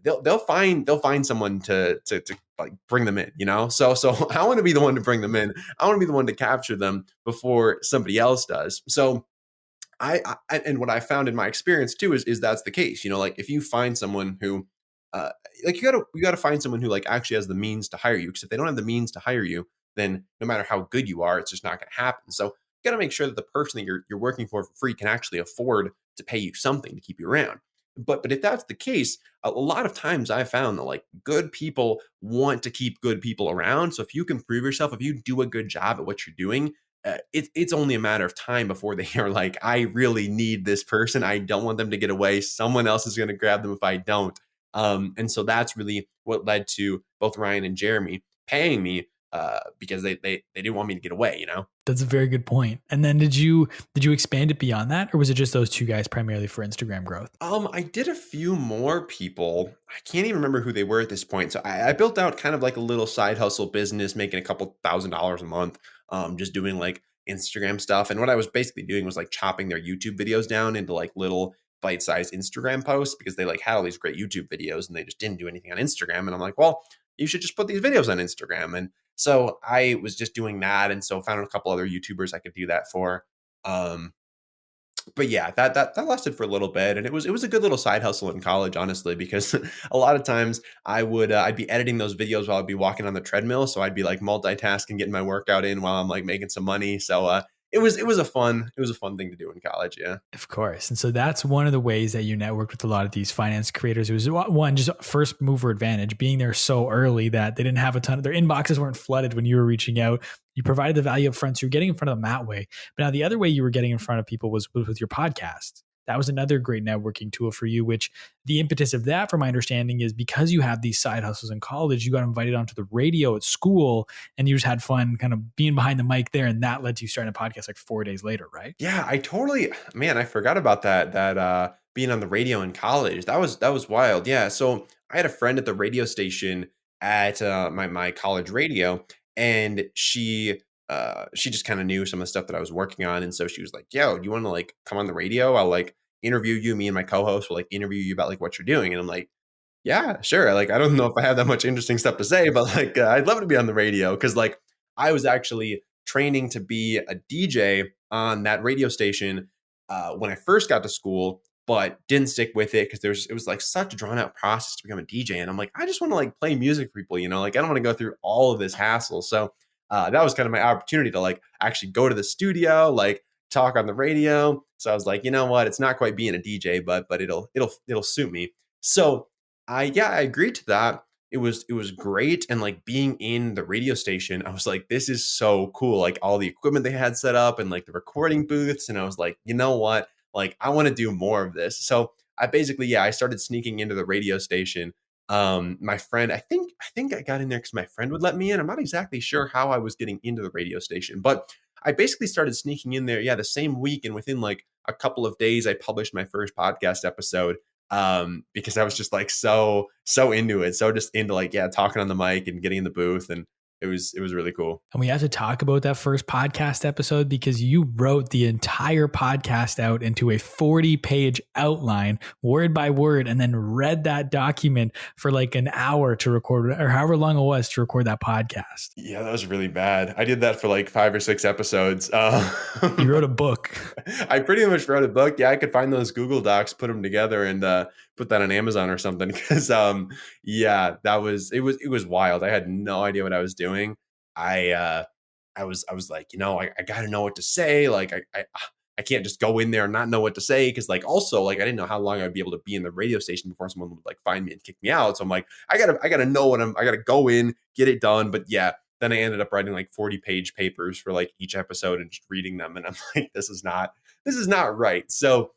they'll find someone to like bring them in, you know. So I want to be the one to bring them in. I want to be the one to capture them before somebody else does. So and what I found in my experience too is that's the case. You know, like if you find someone who uh like you gotta find someone who like actually has the means to hire you. Because if they don't have the means to hire you, then no matter how good you are, it's just not gonna happen. So you gotta make sure that the person that you're working for free can actually afford to pay you something to keep you around. But if that's the case, a lot of times I found that like good people want to keep good people around. So if you can prove yourself, if you do a good job at what you're doing, it's only a matter of time before they are like, I really need this person. I don't want them to get away. Someone else is going to grab them if I don't. And so that's really what led to both Ryan and Jeremy paying me because they didn't want me to get away, you know? That's a very good point. And then did you expand it beyond that, or was it just those two guys primarily for Instagram growth? I did a few more people. I can't even remember who they were at this point. So I built out kind of like a little side hustle business, making a couple $1,000s a month, just doing like Instagram stuff. And what I was basically doing was like chopping their YouTube videos down into like little bite-sized Instagram posts because they like had all these great YouTube videos and they just didn't do anything on Instagram. And I'm like, well, you should just put these videos on Instagram. And so I was just doing that. And so found a couple other YouTubers I could do that for. Um, but yeah, that lasted for a little bit, and it was a good little side hustle in college, honestly, because a lot of times I'd be editing those videos while I'd be walking on the treadmill, so I'd be like multitasking, getting my workout in while I'm like making some money. So it was a fun thing to do in college. Yeah. Of course. And so that's one of the ways that you networked with a lot of these finance creators. It was one, just first mover advantage, being there so early that they didn't have a ton of their inboxes weren't flooded when you were reaching out. You provided the value up front. So you're getting in front of them that way. But now the other way you were getting in front of people was with your podcast. That was another great networking tool for you, which the impetus of that, from my understanding, is because you have these side hustles in college, you got invited onto the radio at school and you just had fun kind of being behind the mic there. And that led to you starting a podcast like 4 days later, right? Yeah, I totally, man, I forgot about that being on the radio in college. That was wild. Yeah. So I had a friend at the radio station at my college radio, and she just kind of knew some of the stuff that I was working on, and so she was like, "Yo, do you want to like come on the radio? I'll like interview you. Me and my co-host will like interview you about like what you're doing." And I'm like, yeah, sure. Like, I don't know if I have that much interesting stuff to say, but like, I'd love to be on the radio because like I was actually training to be a DJ on that radio station when I first got to school, but didn't stick with it because it was like such a drawn out process to become a DJ, and I'm like, I just want to like play music for people, like I don't want to go through all of this hassle. So that was kind of my opportunity to like actually go to the studio, like talk on the radio. So I was like, you know what, it's not quite being a DJ, but it'll suit me. So I agreed to that. It was great. And like being in the radio station, I was like, this is so cool. Like all the equipment they had set up and like the recording booths. And I was like, you know what? Like I want to do more of this. So I basically, yeah, I started sneaking into the radio station. My friend, I think I got in there because my friend would let me in. I'm not exactly sure how I was getting into the radio station, but I basically started sneaking in there, yeah, the same week. And within like a couple of days, I published my first podcast episode because I was just like so into it, so just into like, yeah, talking on the mic and getting in the booth, and it was really cool. And we have to talk about that first podcast episode because you wrote the entire podcast out into a 40-page outline, word by word, and then read that document for like an hour to record, or however long it was to record that podcast. Yeah, that was really bad. I did that for like 5 or 6 episodes. You wrote a book. I pretty much wrote a book. Yeah, I could find those Google Docs, put them together, and put that on Amazon or something. Because yeah, it was wild. I had no idea what I was doing. I was like, I got to know what to say. Like I can't just go in there and not know what to say, because like also like I didn't know how long I'd be able to be in the radio station before someone would like find me and kick me out. So I'm like, I gotta know I gotta go in, get it done. But yeah, then I ended up writing like 40-page papers for like each episode and just reading them. And I'm like, this is not right. So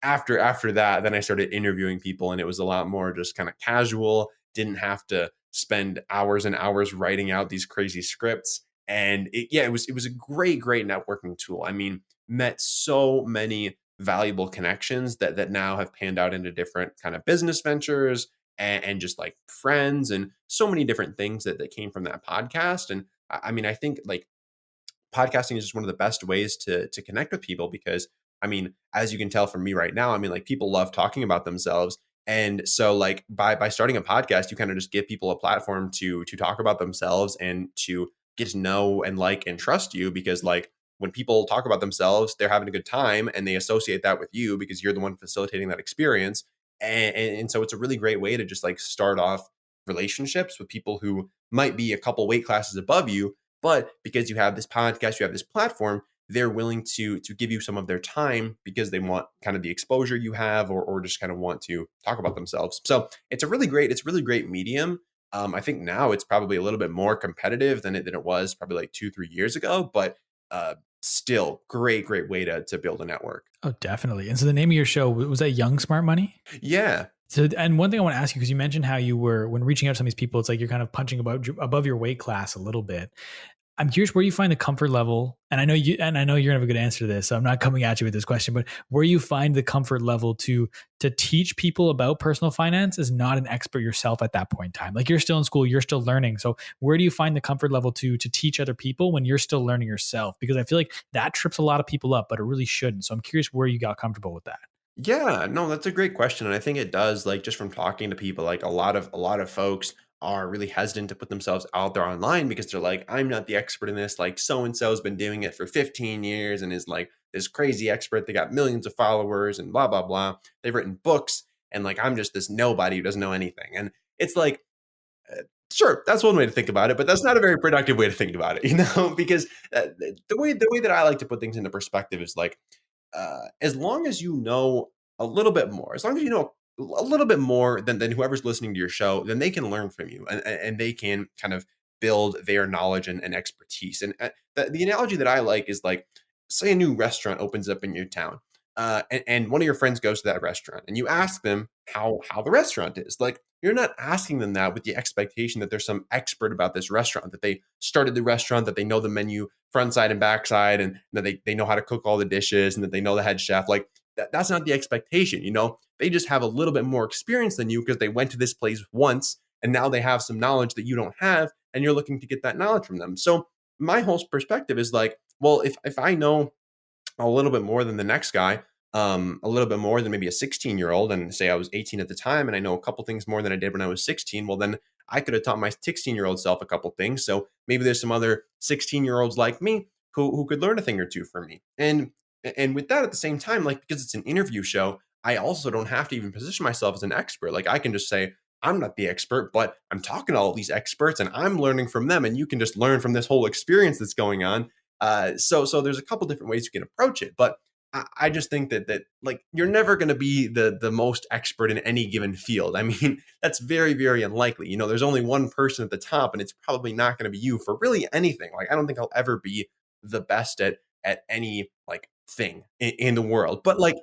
after that, then I started interviewing people, and it was a lot more just kind of casual. Didn't have to spend hours and hours writing out these crazy scripts. And it was a great networking tool. I mean, met so many valuable connections that now have panned out into different kind of business ventures, and just like friends, and so many different things that came from that podcast. And I mean, I think like podcasting is just one of the best ways to connect with people, because I mean, as you can tell from me right now, I mean, like people love talking about themselves. And so like by starting a podcast, you kind of just give people a platform to talk about themselves and to get to know and like and trust you, because like when people talk about themselves, they're having a good time and they associate that with you because you're the one facilitating that experience. And so it's a really great way to just like start off relationships with people who might be a couple weight classes above you, but because you have this podcast, you have this platform, they're willing to give you some of their time because they want kind of the exposure you have, or just kind of want to talk about themselves. So it's really great medium. I think now it's probably a little bit more competitive than it was probably like 2-3 years ago, but still great way to build a network. Oh, definitely. And so the name of your show, was that Young Smart Money? Yeah. So, and one thing I want to ask you, because you mentioned how you were, when reaching out to some of these people, it's like you're kind of punching above your weight class a little bit. I'm curious where you find the comfort level, and I know you're gonna have a good answer to this, so I'm not coming at you with this question, but where you find the comfort level to teach people about personal finance as not an expert yourself at that point in time. Like you're still in school, you're still learning. So where do you find the comfort level to teach other people when you're still learning yourself? Because I feel like that trips a lot of people up, but it really shouldn't. So I'm curious where you got comfortable with that. Yeah, no, that's a great question. And I think it does, like just from talking to people, like a lot of folks are really hesitant to put themselves out there online because they're like, I'm not the expert in this. Like so and so's been doing it for 15 years and is like this crazy expert. They got millions of followers and blah, blah, blah. They've written books, and like I'm just this nobody who doesn't know anything. And it's like, sure, that's one way to think about it, but that's not a very productive way to think about it, because the way that I like to put things into perspective is like, as long as you know a little bit more, as long as you know a little bit more than whoever's listening to your show, then they can learn from you, and they can kind of build their knowledge and expertise. And the analogy that I like is like, say a new restaurant opens up in your town, and one of your friends goes to that restaurant, and you ask them how the restaurant is. Like you're not asking them that with the expectation that there's some expert about this restaurant, that they started the restaurant, that they know the menu front side and back side, and that they know how to cook all the dishes, and that they know the head chef. Like that's not the expectation. They just have a little bit more experience than you because they went to this place once and now they have some knowledge that you don't have and you're looking to get that knowledge from them. So my whole perspective is like, well, if I know a little bit more than the next guy, a little bit more than maybe a 16-year-old, and say I was 18 at the time, and I know a couple things more than I did when I was 16. Well, then I could have taught my 16-year-old self a couple things. So maybe there's some other 16-year-olds like me who could learn a thing or two from me. And with that, at the same time, like because it's an interview show, I also don't have to even position myself as an expert. Like I can just say, I'm not the expert, but I'm talking to all these experts and I'm learning from them. And you can just learn from this whole experience that's going on. So there's a couple different ways you can approach it, but I just think that like you're never going to be the most expert in any given field. I mean, that's very, very unlikely. There's only one person at the top, and it's probably not going to be you for really anything. Like I don't think I'll ever be the best at any like thing in the world. But like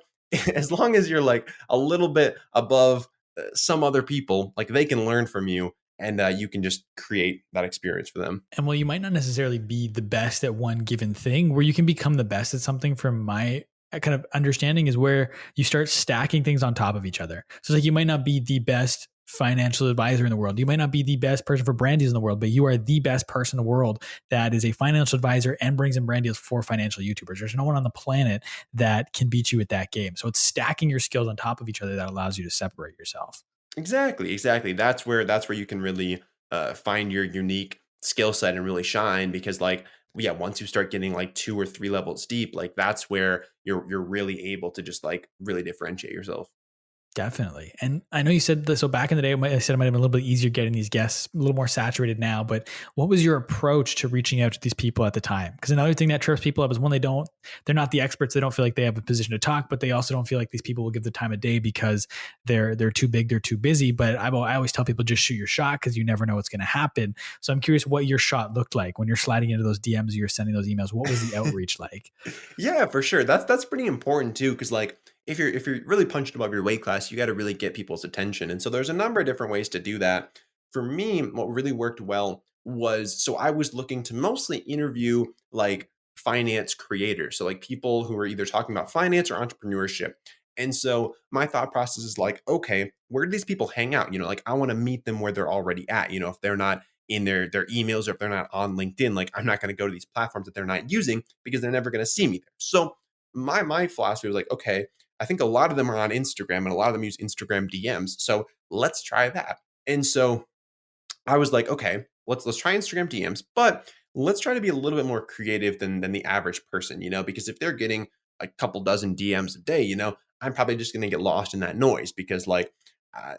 as long as you're like a little bit above some other people, like they can learn from you, and you can just create that experience for them. And while you might not necessarily be the best at one given thing, where you can become the best at something, from my kind of understanding, is where you start stacking things on top of each other. So it's like you might not be the best financial advisor in the world. You might not be the best person for brand deals in the world, but you are the best person in the world that is a financial advisor and brings in brand deals for financial YouTubers. There's no one on the planet that can beat you at that game. So it's stacking your skills on top of each other that allows you to separate yourself. Exactly. That's where you can really find your unique skill set and really shine because like yeah, once you start getting like 2 or 3 levels deep, like that's where you're really able to just like really differentiate yourself. Definitely. And I know you said this, so back in the day, I said it might have been a little bit easier getting these guests, a little more saturated now, but what was your approach to reaching out to these people at the time? Because another thing that trips people up is when they're not the experts. They don't feel like they have a position to talk, but they also don't feel like these people will give the time of day because they're too big, they're too busy. But I always tell people, just shoot your shot because you never know what's going to happen. So I'm curious what your shot looked like when you're sliding into those DMs, you're sending those emails. What was the outreach like? Yeah, for sure. That's pretty important too, because like if you're really punched above your weight class, you got to really get people's attention. And so there's a number of different ways to do that. For me, what really worked well was so I was looking to mostly interview like finance creators. So like people who are either talking about finance or entrepreneurship. And so my thought process is like, okay, where do these people hang out? Like I want to meet them where they're already at. If they're not in their emails or if they're not on LinkedIn, like I'm not going to go to these platforms that they're not using because they're never going to see me there. So my philosophy was like, okay, I think a lot of them are on Instagram and a lot of them use Instagram DMs. So let's try that. And so I was like, okay, let's try Instagram DMs, but let's try to be a little bit more creative than the average person, because if they're getting a couple dozen DMs a day, I'm probably just going to get lost in that noise because like uh,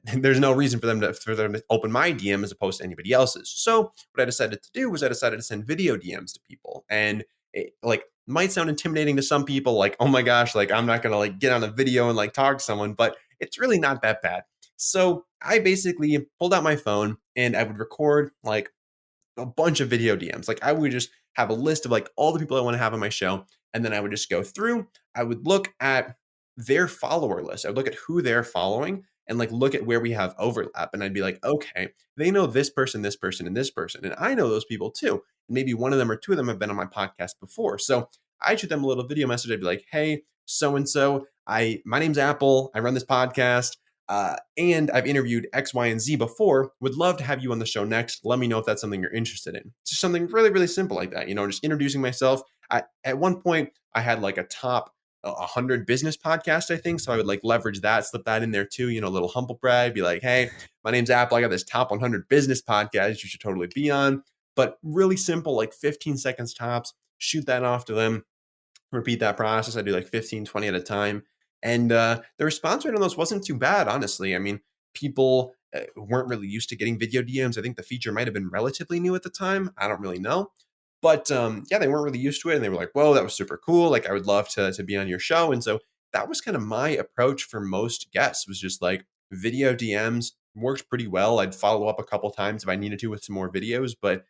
there's no reason for them to open my DM as opposed to anybody else's. So what I decided to do was I decided to send video DMs to people, and it like might sound intimidating to some people, like oh my gosh, like I'm not gonna like get on a video and like talk to someone, but it's really not that bad. So I basically pulled out my phone and I would record like a bunch of video DMs. Like I would just have a list of like all the people I want to have on my show. And then I would just go through, I would look at their follower list. I would look at who they're following and like look at where we have overlap. And I'd be like, okay, they know this person, this person, and this person. And I know those people too. And maybe one of them or two of them have been on my podcast before. So I shoot them a little video message. I'd be like, hey, so-and-so, my name's Apple. I run this podcast. And I've interviewed X, Y, and Z before. Would love to have you on the show next. Let me know if that's something you're interested in. It's just something really, really simple like that. Just introducing myself. At one point, I had like a top 100 business podcast, I think. So I would like leverage that, slip that in there too. A little humble brag, be like, hey, my name's Apple. I got this top 100 business podcast you should totally be on. But really simple, like 15 seconds tops. Shoot that off to them. Repeat that process. I do like 15, 20 at a time. And the response rate on those wasn't too bad, honestly. I mean, people weren't really used to getting video DMs. I think the feature might have been relatively new at the time. I don't really know. But yeah, they weren't really used to it. And they were like, whoa, that was super cool. Like, I would love to be on your show. And so that was kind of my approach for most guests, was just like video DMs worked pretty well. I'd follow up a couple times if I needed to with some more videos. But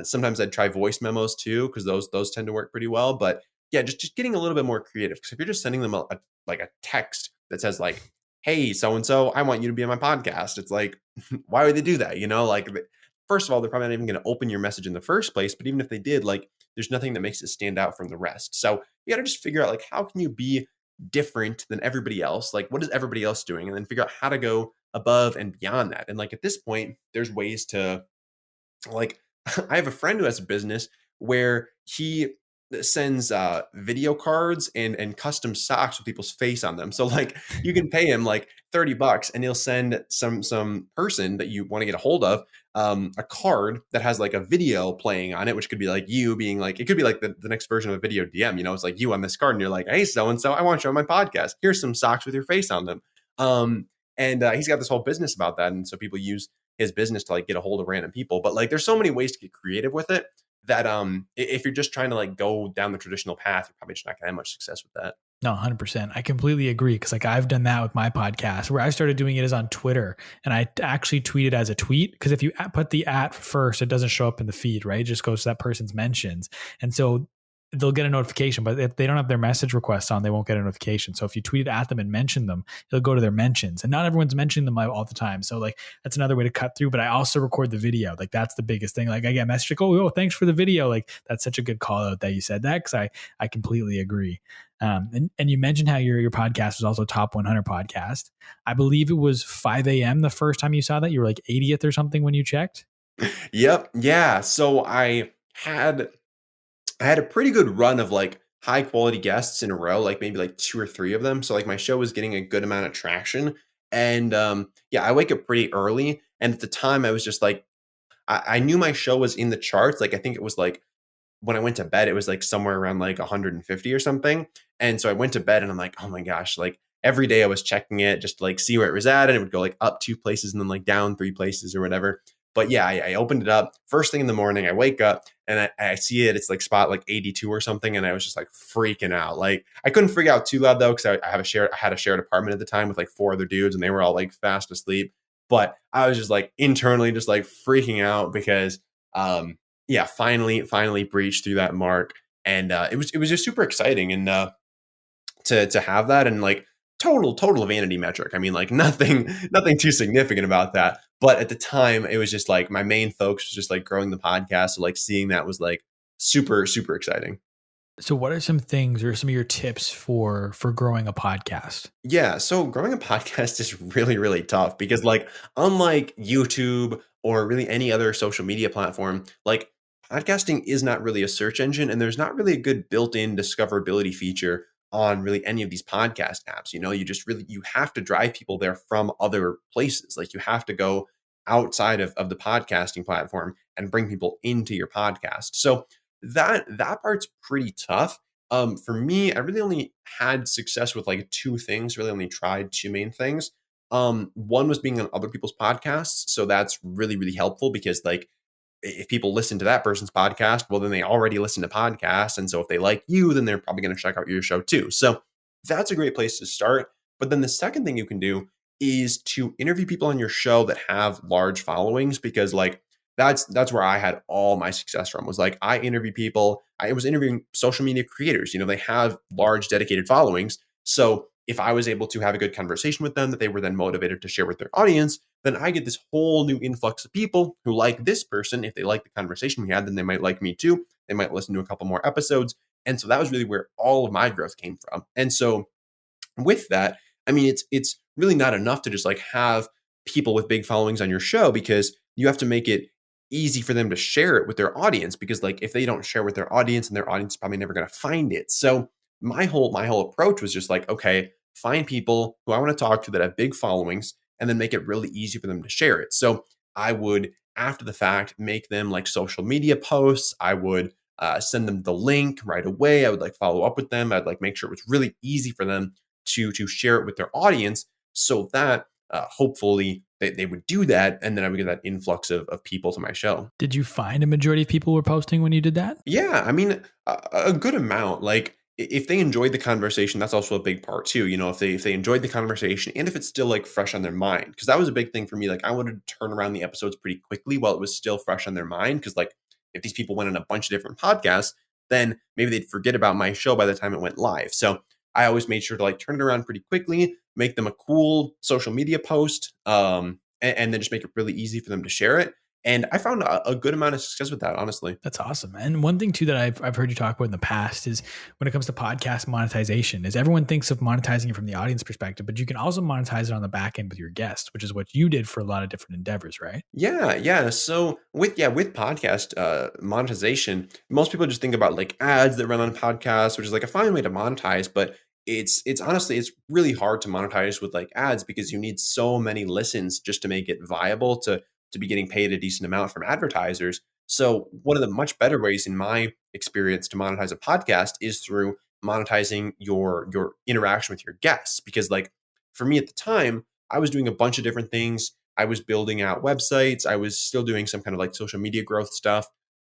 sometimes I'd try voice memos too, because those tend to work pretty well. But yeah, just getting a little bit more creative. Because if you're just sending them like a text that says like, hey, so and so, I want you to be on my podcast. It's like, why would they do that? Like first of all, they're probably not even going to open your message in the first place. But even if they did, like there's nothing that makes it stand out from the rest. So you got to just figure out like how can you be different than everybody else? Like, what is everybody else doing? And then figure out how to go above and beyond that. And like at this point, there's ways to like I have a friend who has a business where he sends video cards and custom socks with people's face on them. So like you can pay him like $30 and he'll send some person that you want to get a hold of a card that has like a video playing on it, which could be like you being like, it could be like the next version of a video DM, it's like you on this card and you're like, hey, so-and-so, I want you on my podcast. Here's some socks with your face on them. And he's got this whole business about that. And so people use his business to like get a hold of random people. But like there's so many ways to get creative with it that if you're just trying to like go down the traditional path, you're probably just not gonna have much success with that. No, 100%. I completely agree. Cause like I've done that with my podcast. Where I started doing it is on Twitter, and I actually tweet it as a tweet. Cause if you put the @ first, it doesn't show up in the feed, right? It just goes to that person's mentions. And so they'll get a notification, but if they don't have their message requests on, they won't get a notification. So if you tweet it at them and mention them, it'll go to their mentions, and not everyone's mentioning them all the time. So like that's another way to cut through, but I also record the video. Like that's the biggest thing. Like I get message like, oh, thanks for the video. Like that's such a good call out that you said that. Cause I completely agree. And you mentioned how your podcast was also top 100 podcast. I believe it was 5 a.m. the first time you saw that. You were like 80th or something when you checked. Yep. Yeah. So I had a pretty good run of like high quality guests in a row, like maybe like two or three of them. So like my show was getting a good amount of traction. And yeah, I wake up pretty early. And at the time I was just like, I knew my show was in the charts. Like I think it was like when I went to bed, it was like somewhere around like 150 or something. And so I went to bed and I'm like, oh my gosh, like every day I was checking it just to like see where it was at. And it would go like up 2 places and then like down 3 places or whatever. But yeah, I opened it up first thing in the morning. I wake up and I see it. It's like spot like 82 or something. And I was just like freaking out. Like I couldn't freak out too loud though, because I had a shared apartment at the time with like 4 other dudes and they were all like fast asleep. But I was just like internally just like freaking out because yeah, finally breached through that mark. And it was just super exciting. And to have that, and like total vanity metric. I mean, like nothing too significant about that. But at the time, it was just like my main focus was just like growing the podcast. So like seeing that was like super exciting. So what are some things or some of your tips for growing a podcast? Yeah, so growing a podcast is really tough because like unlike YouTube or really any other social media platform, like podcasting is not really a search engine and there's not really a good built-in discoverability feature on really any of these podcast apps. You have to drive people there from other places. Like you have to go outside of the podcasting platform and bring people into your podcast. So that part's pretty tough. For me, I really only had success with like 2 things, really only tried 2 main things. One was being on other people's podcasts. So that's really helpful because like if people listen to that person's podcast, well, then they already listen to podcasts. And so if they like you, then they're probably going to check out your show too. So that's a great place to start. But then the second thing you can do is to interview people on your show that have large followings, because like that's where I had all my success from. Was like I interview people. I was interviewing social media creators. They have large dedicated followings. So if I was able to have a good conversation with them that they were then motivated to share with their audience, then I get this whole new influx of people who like this person. If they like the conversation we had, then they might like me too. They might listen to a couple more episodes. And so that was really where all of my growth came from. And so with that, I mean, it's really not enough to just like have people with big followings on your show, because you have to make it easy for them to share it with their audience, because like if they don't share with their audience, and their audience is probably never going to find it. So my whole approach was just like, okay, find people who I want to talk to that have big followings and then make it really easy for them to share it. So I would, after the fact, make them like social media posts. I would send them the link right away. I would like follow up with them. I'd like make sure it was really easy for them to share it with their audience, so that hopefully they would do that. And then I would get that influx of people to my show. Did you find a majority of people were posting when you did that? Yeah, I mean, a good amount. Like if they enjoyed the conversation, that's also a big part too. If they enjoyed the conversation and if it's still like fresh on their mind, because that was a big thing for me. Like I wanted to turn around the episodes pretty quickly while it was still fresh on their mind. Because like if these people went on a bunch of different podcasts, then maybe they'd forget about my show by the time it went live. So I always made sure to like turn it around pretty quickly, make them a cool social media post, and then just make it really easy for them to share it. And I found a good amount of success with that, honestly. That's awesome. And one thing too that I've heard you talk about in the past is when it comes to podcast monetization is everyone thinks of monetizing it from the audience perspective, but you can also monetize it on the back end with your guests, which is what you did for a lot of different endeavors, right? Yeah, yeah. So with podcast monetization, most people just think about like ads that run on podcasts, which is like a fine way to monetize, but it's honestly it's really hard to monetize with like ads because you need so many listens just to make it viable to be getting paid a decent amount from advertisers. So one of the much better ways in my experience to monetize a podcast is through monetizing your interaction with your guests because like for me at the time, I was doing a bunch of different things. I was building out websites. I was still doing some kind of like social media growth stuff.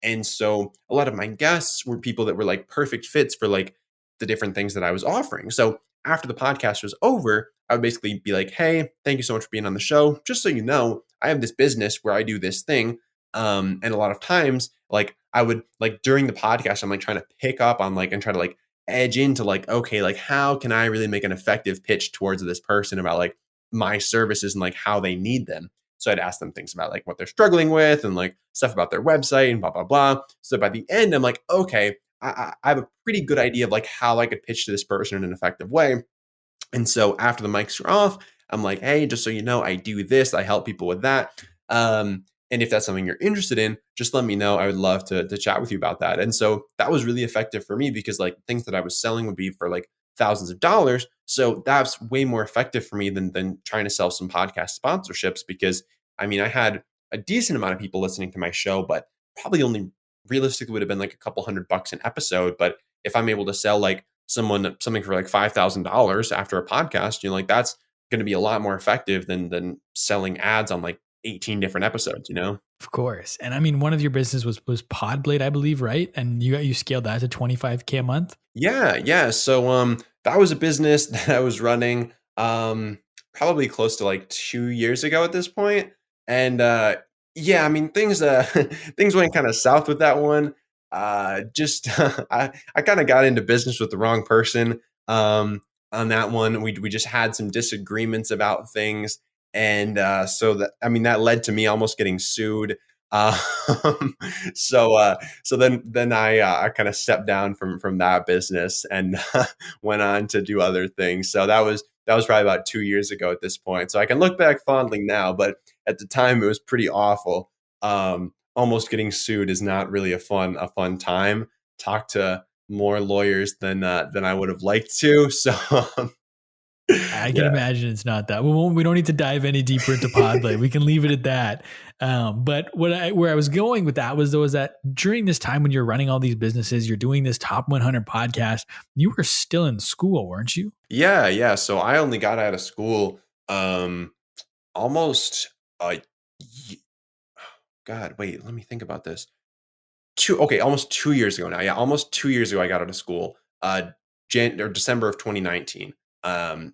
And so a lot of my guests were people that were like perfect fits for like the different things that I was offering. So after the podcast was over, I would basically be like, hey, thank you so much for being on the show. Just so you know, I have this business where I do this thing. And a lot of times, like I would like during the podcast, I'm like trying to pick up on like and try to like edge into like, okay, like how can I really make an effective pitch towards this person about like my services and like how they need them. So I'd ask them things about like what they're struggling with and like stuff about their website and blah, blah, blah. So by the end, I'm like, okay, I have a pretty good idea of like how I could pitch to this person in an effective way. And so after the mics are off, I'm like, hey, just so you know, I do this. I help people with that. And if that's something you're interested in, just let me know. I would love to chat with you about that. And so that was really effective for me because like things that I was selling would be for like thousands of dollars. So that's way more effective for me than trying to sell some podcast sponsorships because I mean, I had a decent amount of people listening to my show, but probably only realistically would have been like a couple $100 an episode. But if I'm able to sell like someone something for like $5,000 after a podcast, you know, like that's going to be a lot more effective than selling ads on like 18 different episodes, you know? Of course. And I mean, one of your business was Podblade, I believe, right? And you scaled that to 25K a month. Yeah, yeah. So that was a business that I was running probably close to like 2 years ago at this point. And yeah, I mean things things went kind of south with that one. Just I kind of got into business with the wrong person. On that one, we just had some disagreements about things and so that I mean that led to me almost getting sued. Um, so then I kind of stepped down from that business and went on to do other things. So that was probably about 2 years ago at this point. So I can look back fondly now, but at the time it was pretty awful. Almost getting sued is not really a fun time. Talk to more lawyers than I would have liked to. So I can yeah. imagine it's not that. We don't need to dive any deeper into Podblade. We can leave it at that. But where I was going with that was though is that during this time when you're running all these businesses, you're doing this top 100 podcast, you were still in school, weren't you? Yeah, yeah. So I only got out of school um almost ye- God, wait, let me think about this. Almost 2 years ago now. Yeah, almost 2 years ago I got out of school. December of 2019. Um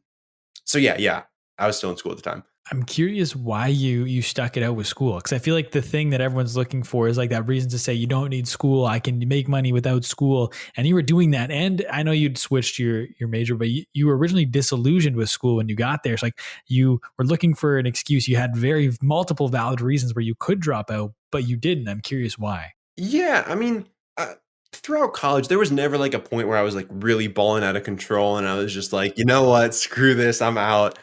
so yeah, yeah. I was still in school at the time. I'm curious why you stuck it out with school, because I feel like the thing that everyone's looking for is like that reason to say you don't need school. I can make money without school, and you were doing that. And I know you'd switched your major, but you were originally disillusioned with school when you got there. It's like you were looking for an excuse. You had very multiple valid reasons where you could drop out, but you didn't. I'm curious why. Yeah, I mean, throughout college, there was never like a point where I was like really balling out of control, and I was just like, you know what, screw this, I'm out.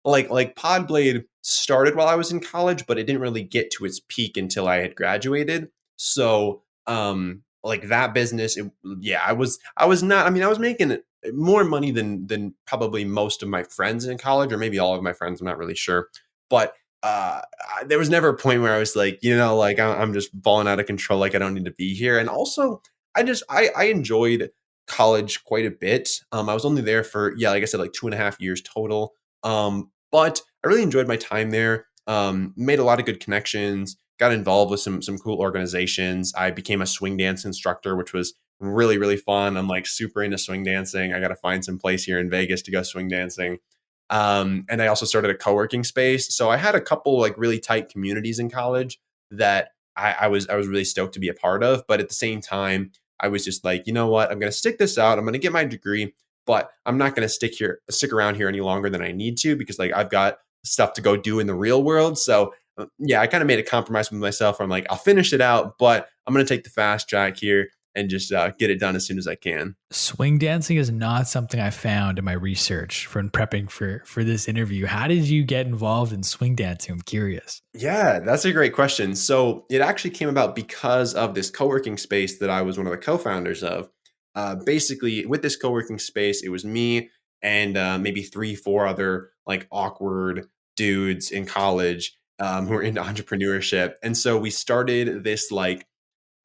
Like Podblade started while I was in college, but it didn't really get to its peak until I had graduated. So, like that business, yeah, I was not. I mean, I was making more money than probably most of my friends in college, or maybe all of my friends. I'm not really sure, but there was never a point where I was like, you know, like I'm just balling out of control, like I don't need to be here. And also, I enjoyed college quite a bit. I was only there for yeah, like I said, like 2.5 years total. But I really enjoyed my time there. Made a lot of good connections. Got involved with some cool organizations. I became a swing dance instructor, which was really fun. I'm like super into swing dancing. I got to find some place here in Vegas to go swing dancing. And I also started a co-working space. So I had a couple like really tight communities in college that I was really stoked to be a part of. But at the same time, I was just like, you know what? I'm gonna stick this out. I'm gonna get my degree, but I'm not gonna stick around here any longer than I need to because like I've got stuff to go do in the real world. So yeah, I kind of made a compromise with myself where I'm like, I'll finish it out, but I'm going to take the fast track here and just get it done as soon as I can. Swing dancing is not something I found in my research from prepping for this interview. How did you get involved in swing dancing? I'm curious. Yeah, that's a great question. So it actually came about because of this co-working space that I was one of the co-founders of. Basically, with this co-working space, it was me and maybe three, four other like awkward dudes in college who were into entrepreneurship. And so we started this like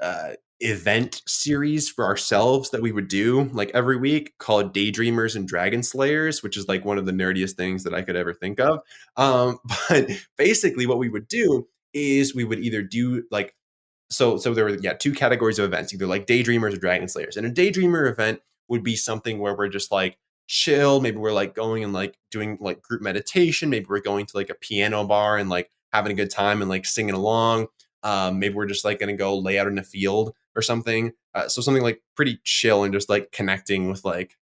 uh, event series for ourselves that we would do like every week called Daydreamers and Dragon Slayers, which is like one of the nerdiest things that I could ever think of. But basically, what we would do is we would either do like so there were two categories of events, either like daydreamers or dragon slayers. And a daydreamer event would be something where we're just like chill. Maybe we're like going and like doing like group meditation. Maybe we're going to like a piano bar and like having a good time and like singing along. Maybe we're just like going to go lay out in a field or something. So something like pretty chill and just like connecting with like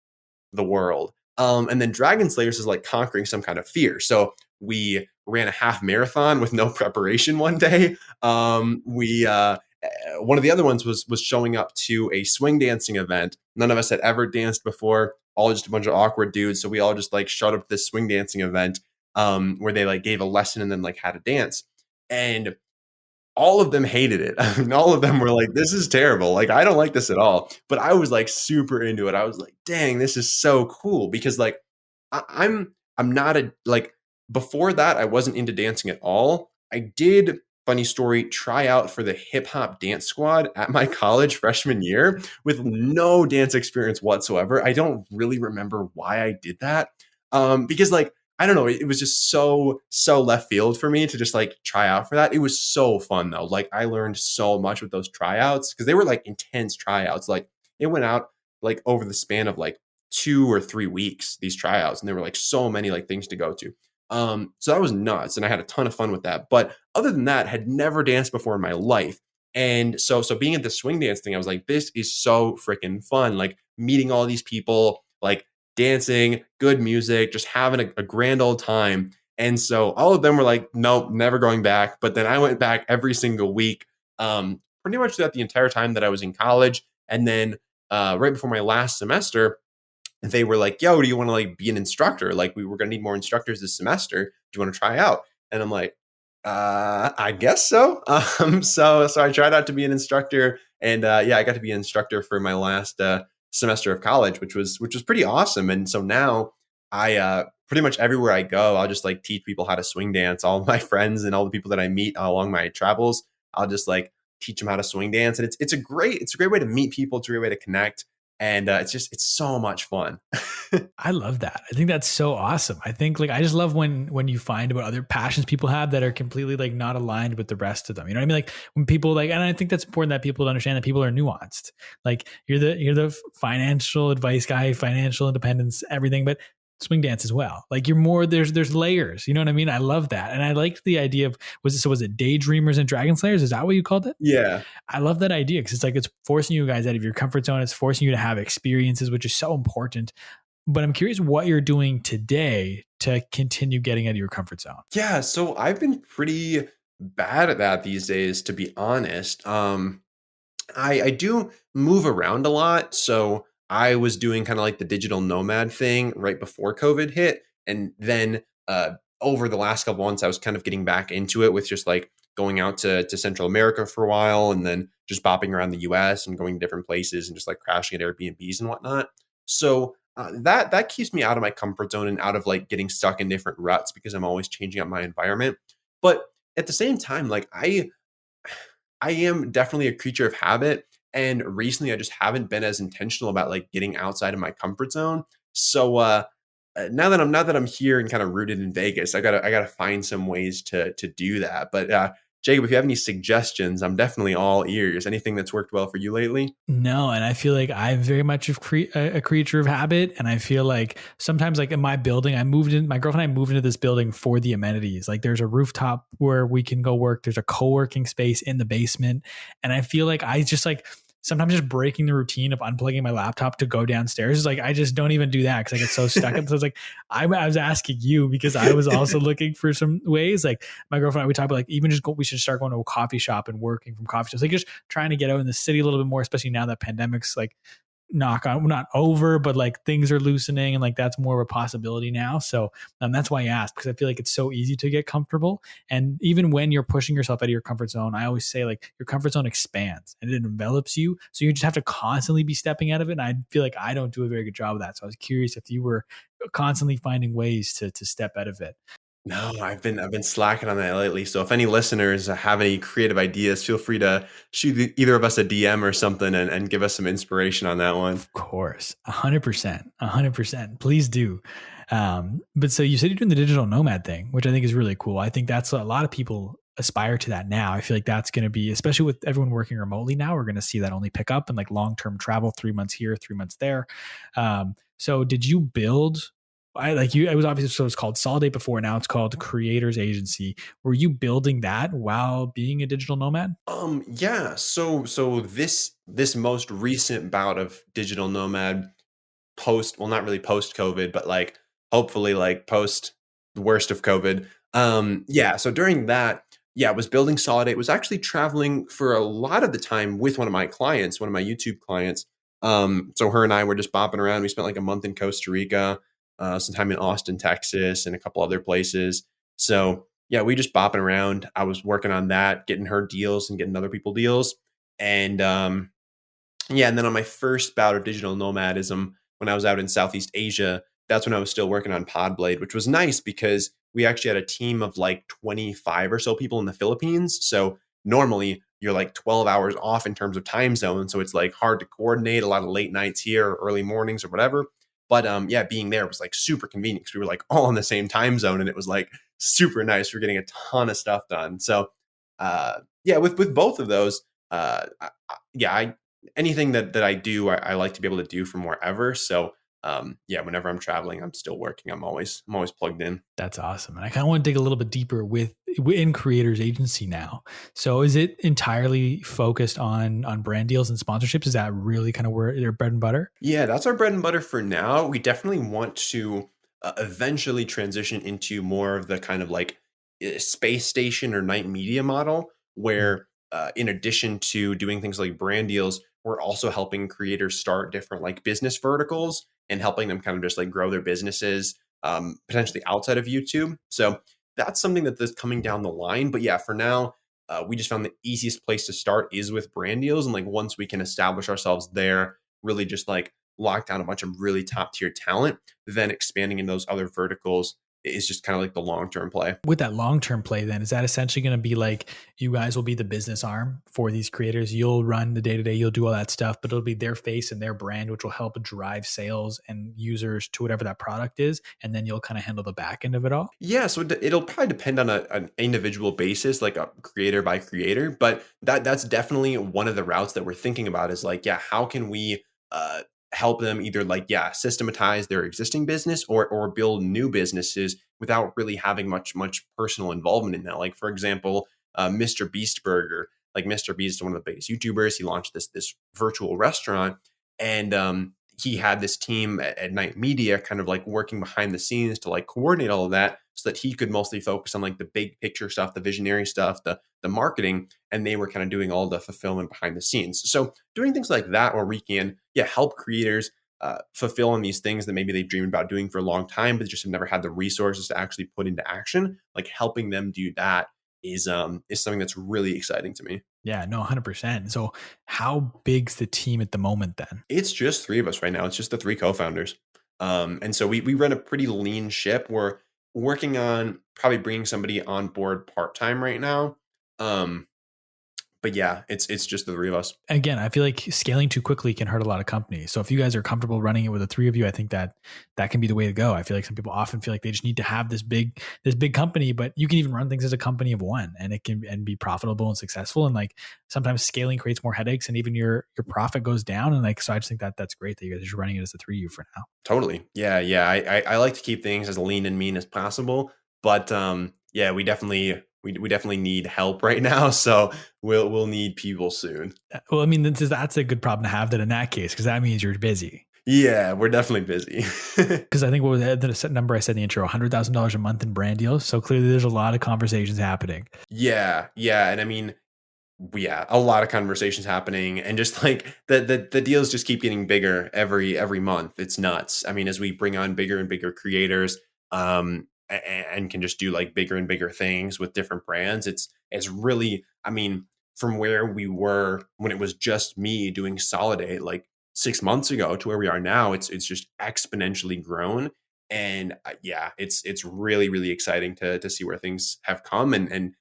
the world. And then Dragon Slayers is like conquering some kind of fear. So we ran a half marathon with no preparation one day. We One of the other ones was showing up to a swing dancing event. None of us had ever danced before. All just a bunch of awkward dudes. So we all just like showed up to this swing dancing event where they like gave a lesson and then like had a dance. And all of them hated it. I mean, all of them were like, this is terrible. Like, I don't like this at all. But I was like super into it. I was like, dang, this is so cool. Because like I'm not a like before that, I wasn't into dancing at all. I did, funny story, try out for the hip hop dance squad at my college freshman year with no dance experience whatsoever. I don't really remember why I did that. Because like I don't know. It was just so left field for me to just like try out for that. It was so fun though. Like I learned so much with those tryouts because they were like intense tryouts. Like it went out like over the span of like 2 or 3 weeks, these tryouts, and there were like so many like things to go to. So that was nuts, and I had a ton of fun with that. But other than that, had never danced before in my life. And so being at the swing dance thing, I was like, this is so freaking fun. Like meeting all these people, like dancing, good music, just having a grand old time. And so all of them were like, nope, never going back. But then I went back every single week, pretty much throughout the entire time that I was in college. And then right before my last semester, they were like, yo, do you want to like be an instructor? Like we were going to need more instructors this semester. Do you want to try out? And I'm like, I guess so. So I tried out to be an instructor, and yeah, I got to be an instructor for my last semester of college, which was pretty awesome. And so now I pretty much everywhere I go, I'll just like teach people how to swing dance. All of my friends and all the people that I meet along my travels, I'll just like teach them how to swing dance, and it's a great way to meet people. It's a great way to connect, and it's so much fun. I love that. I think that's so awesome. I think like I just love when you find about other passions people have that are completely like not aligned with the rest of them. You know what I mean? Like when people like, and I think that's important that people understand that people are nuanced. Like you're the financial advice guy, financial independence, everything, but swing dance as well. Like you're more there's layers. You know what I mean? I love that, and I liked the idea of was it Daydreamers and Dragon Slayers? Is that what you called it? Yeah. I love that idea because it's like it's forcing you guys out of your comfort zone. It's forcing you to have experiences, which is so important. But I'm curious what you're doing today to continue getting out of your comfort zone. Yeah, so I've been pretty bad at that these days, to be honest. I do move around a lot. So I was doing kind of like the digital nomad thing right before COVID hit. And then over the last couple months, I was kind of getting back into it with just like going out to Central America for a while and then just bopping around the US and going to different places and just like crashing at Airbnbs and whatnot. So that keeps me out of my comfort zone and out of like getting stuck in different ruts because I'm always changing up my environment. But at the same time, like I am definitely a creature of habit. And recently I just haven't been as intentional about like getting outside of my comfort zone. So now that I'm here and kind of rooted in Vegas, I gotta find some ways to do that. But Jacob, if you have any suggestions, I'm definitely all ears. Anything that's worked well for you lately? No, and I feel like I'm very much a creature of habit, and I feel like sometimes, like in my building, my girlfriend and I moved into this building for the amenities. Like, there's a rooftop where we can go work. There's a co-working space in the basement, and I feel like I just like sometimes just breaking the routine of unplugging my laptop to go downstairs is like, I just don't even do that because I get so stuck. So it's like, I was asking you because I was also looking for some ways. Like my girlfriend and I, we talk about like even just we should start going to a coffee shop and working from coffee shops. Like just trying to get out in the city a little bit more, especially now that pandemic's like knock on not over, but like things are loosening and like that's more of a possibility now. So that's why I asked, because I feel like it's so easy to get comfortable. And even when you're pushing yourself out of your comfort zone, I always say like your comfort zone expands and it envelops you. So you just have to constantly be stepping out of it. And I feel like I don't do a very good job of that. So I was curious if you were constantly finding ways to step out of it. No, I've been slacking on that lately. So if any listeners have any creative ideas, feel free to shoot either of us a DM or something and give us some inspiration on that one. Of course, 100%, 100%. Please do. But so you said you're doing the digital nomad thing, which I think is really cool. I think that's a lot of people aspire to that now. I feel like that's going to be, especially with everyone working remotely now, we're going to see that only pick up and like long-term travel, 3 months here, 3 months there. So did you build, I like you, it was obviously, so it's called Solidate before. Now it's called Creators Agency. Were you building that while being a digital nomad? Yeah. So this most recent bout of digital nomad post, well, not really post COVID, but like hopefully like post the worst of COVID. Yeah. So during that, yeah, I was building Solidate, was actually traveling for a lot of the time with one of my clients, one of my YouTube clients. So her and I were just bopping around. We spent like a month in Costa Rica, some time in Austin, Texas, and a couple other places. So yeah, we just bopping around. I was working on that, getting her deals and getting other people deals. And yeah, and then on my first bout of digital nomadism, when I was out in Southeast Asia, that's when I was still working on Podblade, which was nice because we actually had a team of like 25 or so people in the Philippines. So normally you're like 12 hours off in terms of time zone. So it's like hard to coordinate, a lot of late nights here or early mornings or whatever. But yeah, being there was like super convenient because we were like all in the same time zone and it was like super nice. We are getting a ton of stuff done. So yeah, with both of those, yeah, anything that I do, I like to be able to do from wherever. So yeah, whenever I'm traveling, I'm still working. I'm always plugged in. That's awesome. And I kind of want to dig a little bit deeper within Creators Agency now. So is it entirely focused on brand deals and sponsorships? Is that really kind of where their bread and butter? Yeah, that's our bread and butter for now. We definitely want to eventually transition into more of the kind of like space station or night media model, Mm. where in addition to doing things like brand deals, we're also helping creators start different like business verticals and helping them kind of just like grow their businesses potentially outside of YouTube. So that's something that's coming down the line. But yeah, for now, we just found the easiest place to start is with brand deals. And like once we can establish ourselves there, really just like lock down a bunch of really top tier talent, then expanding in those other verticals is just kind of like the long term play. With that long-term play, then is that essentially going to be like you guys will be the business arm for these creators? You'll run the day-to-day, you'll do all that stuff, but it'll be their face and their brand, which will help drive sales and users to whatever that product is. And then you'll kind of handle the back end of it all. Yeah, so it'll probably depend on an individual basis, like a creator by creator. But that's definitely one of the routes that we're thinking about. Is like, yeah, how can we help them either like, yeah, systematize their existing business or build new businesses without really having much personal involvement in that. Like for example, Mr. Beast Burger. Like Mr. Beast is one of the biggest YouTubers. He launched this virtual restaurant, and he had this team at Night Media kind of like working behind the scenes to like coordinate all of that so that he could mostly focus on like the big picture stuff, the visionary stuff, the marketing, and they were kind of doing all the fulfillment behind the scenes. So doing things like that where we can, yeah, help creators fulfill on these things that maybe they've dreamed about doing for a long time, but just have never had the resources to actually put into action. Like helping them do that is something that's really exciting to me. Yeah, no, 100%. So how big's the team at the moment then? It's just three of us right now. It's just the three co-founders. And so we run a pretty lean ship. We're working on probably bringing somebody on board part-time right now. Um, but yeah, it's just the three of us. Again, I feel like scaling too quickly can hurt a lot of companies. So if you guys are comfortable running it with the three of you, I think that can be the way to go. I feel like some people often feel like they just need to have this big company, but you can even run things as a company of one and it can and be profitable and successful. And like sometimes scaling creates more headaches and even your profit goes down. And like, so I just think that's great that you guys are running it as the three of you for now. Totally. Yeah, yeah. I like to keep things as lean and mean as possible. But yeah, we definitely we definitely need help right now. So we'll need people soon. Well, I mean, that's a good problem to have then in that case, because that means you're busy. Yeah, we're definitely busy. Because I think what was the number I said in the intro, $100,000 a month in brand deals. So clearly there's a lot of conversations happening. Yeah, yeah, and I mean, yeah, a lot of conversations happening, and just like the deals just keep getting bigger every month. It's nuts. I mean, as we bring on bigger and bigger creators, and can just do like bigger and bigger things with different brands. It's really, I mean, from where we were when it was just me doing Solidate like 6 months ago to where we are now, it's just exponentially grown. And yeah, it's really exciting to see where things have come, and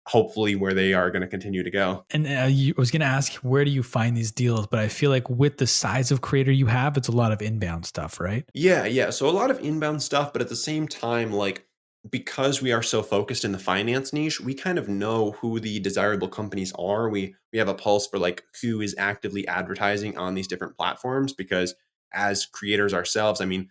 hopefully where they are going to continue to go. And I was going to ask, where do you find these deals? But I feel like with the size of creator you have, it's a lot of inbound stuff, right? Yeah, yeah. So a lot of inbound stuff, but at the same time, like because we are so focused in the finance niche, we kind of know who the desirable companies are. We have a pulse for like who is actively advertising on these different platforms because as creators ourselves, I mean,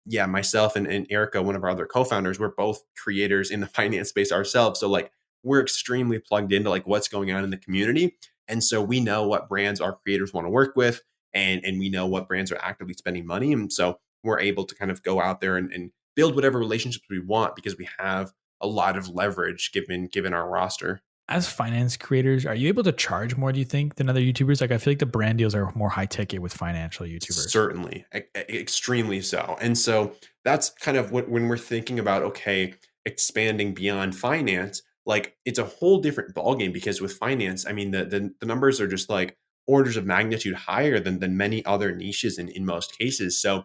yeah, myself and Erica, one of our other co-founders, we're both creators in the finance space ourselves. So like we're extremely plugged into like what's going on in the community. And so we know what brands our creators want to work with, and we know what brands are actively spending money. And so we're able to kind of go out there and build whatever relationships we want because we have a lot of leverage given our roster. As finance creators, are you able to charge more, do you think, than other YouTubers? Like, I feel like the brand deals are more high ticket with financial YouTubers. Certainly, extremely so. And so that's kind of what when we're thinking about okay, expanding beyond finance, like it's a whole different ballgame because with finance, I mean the numbers are just like orders of magnitude higher than many other niches in most cases. So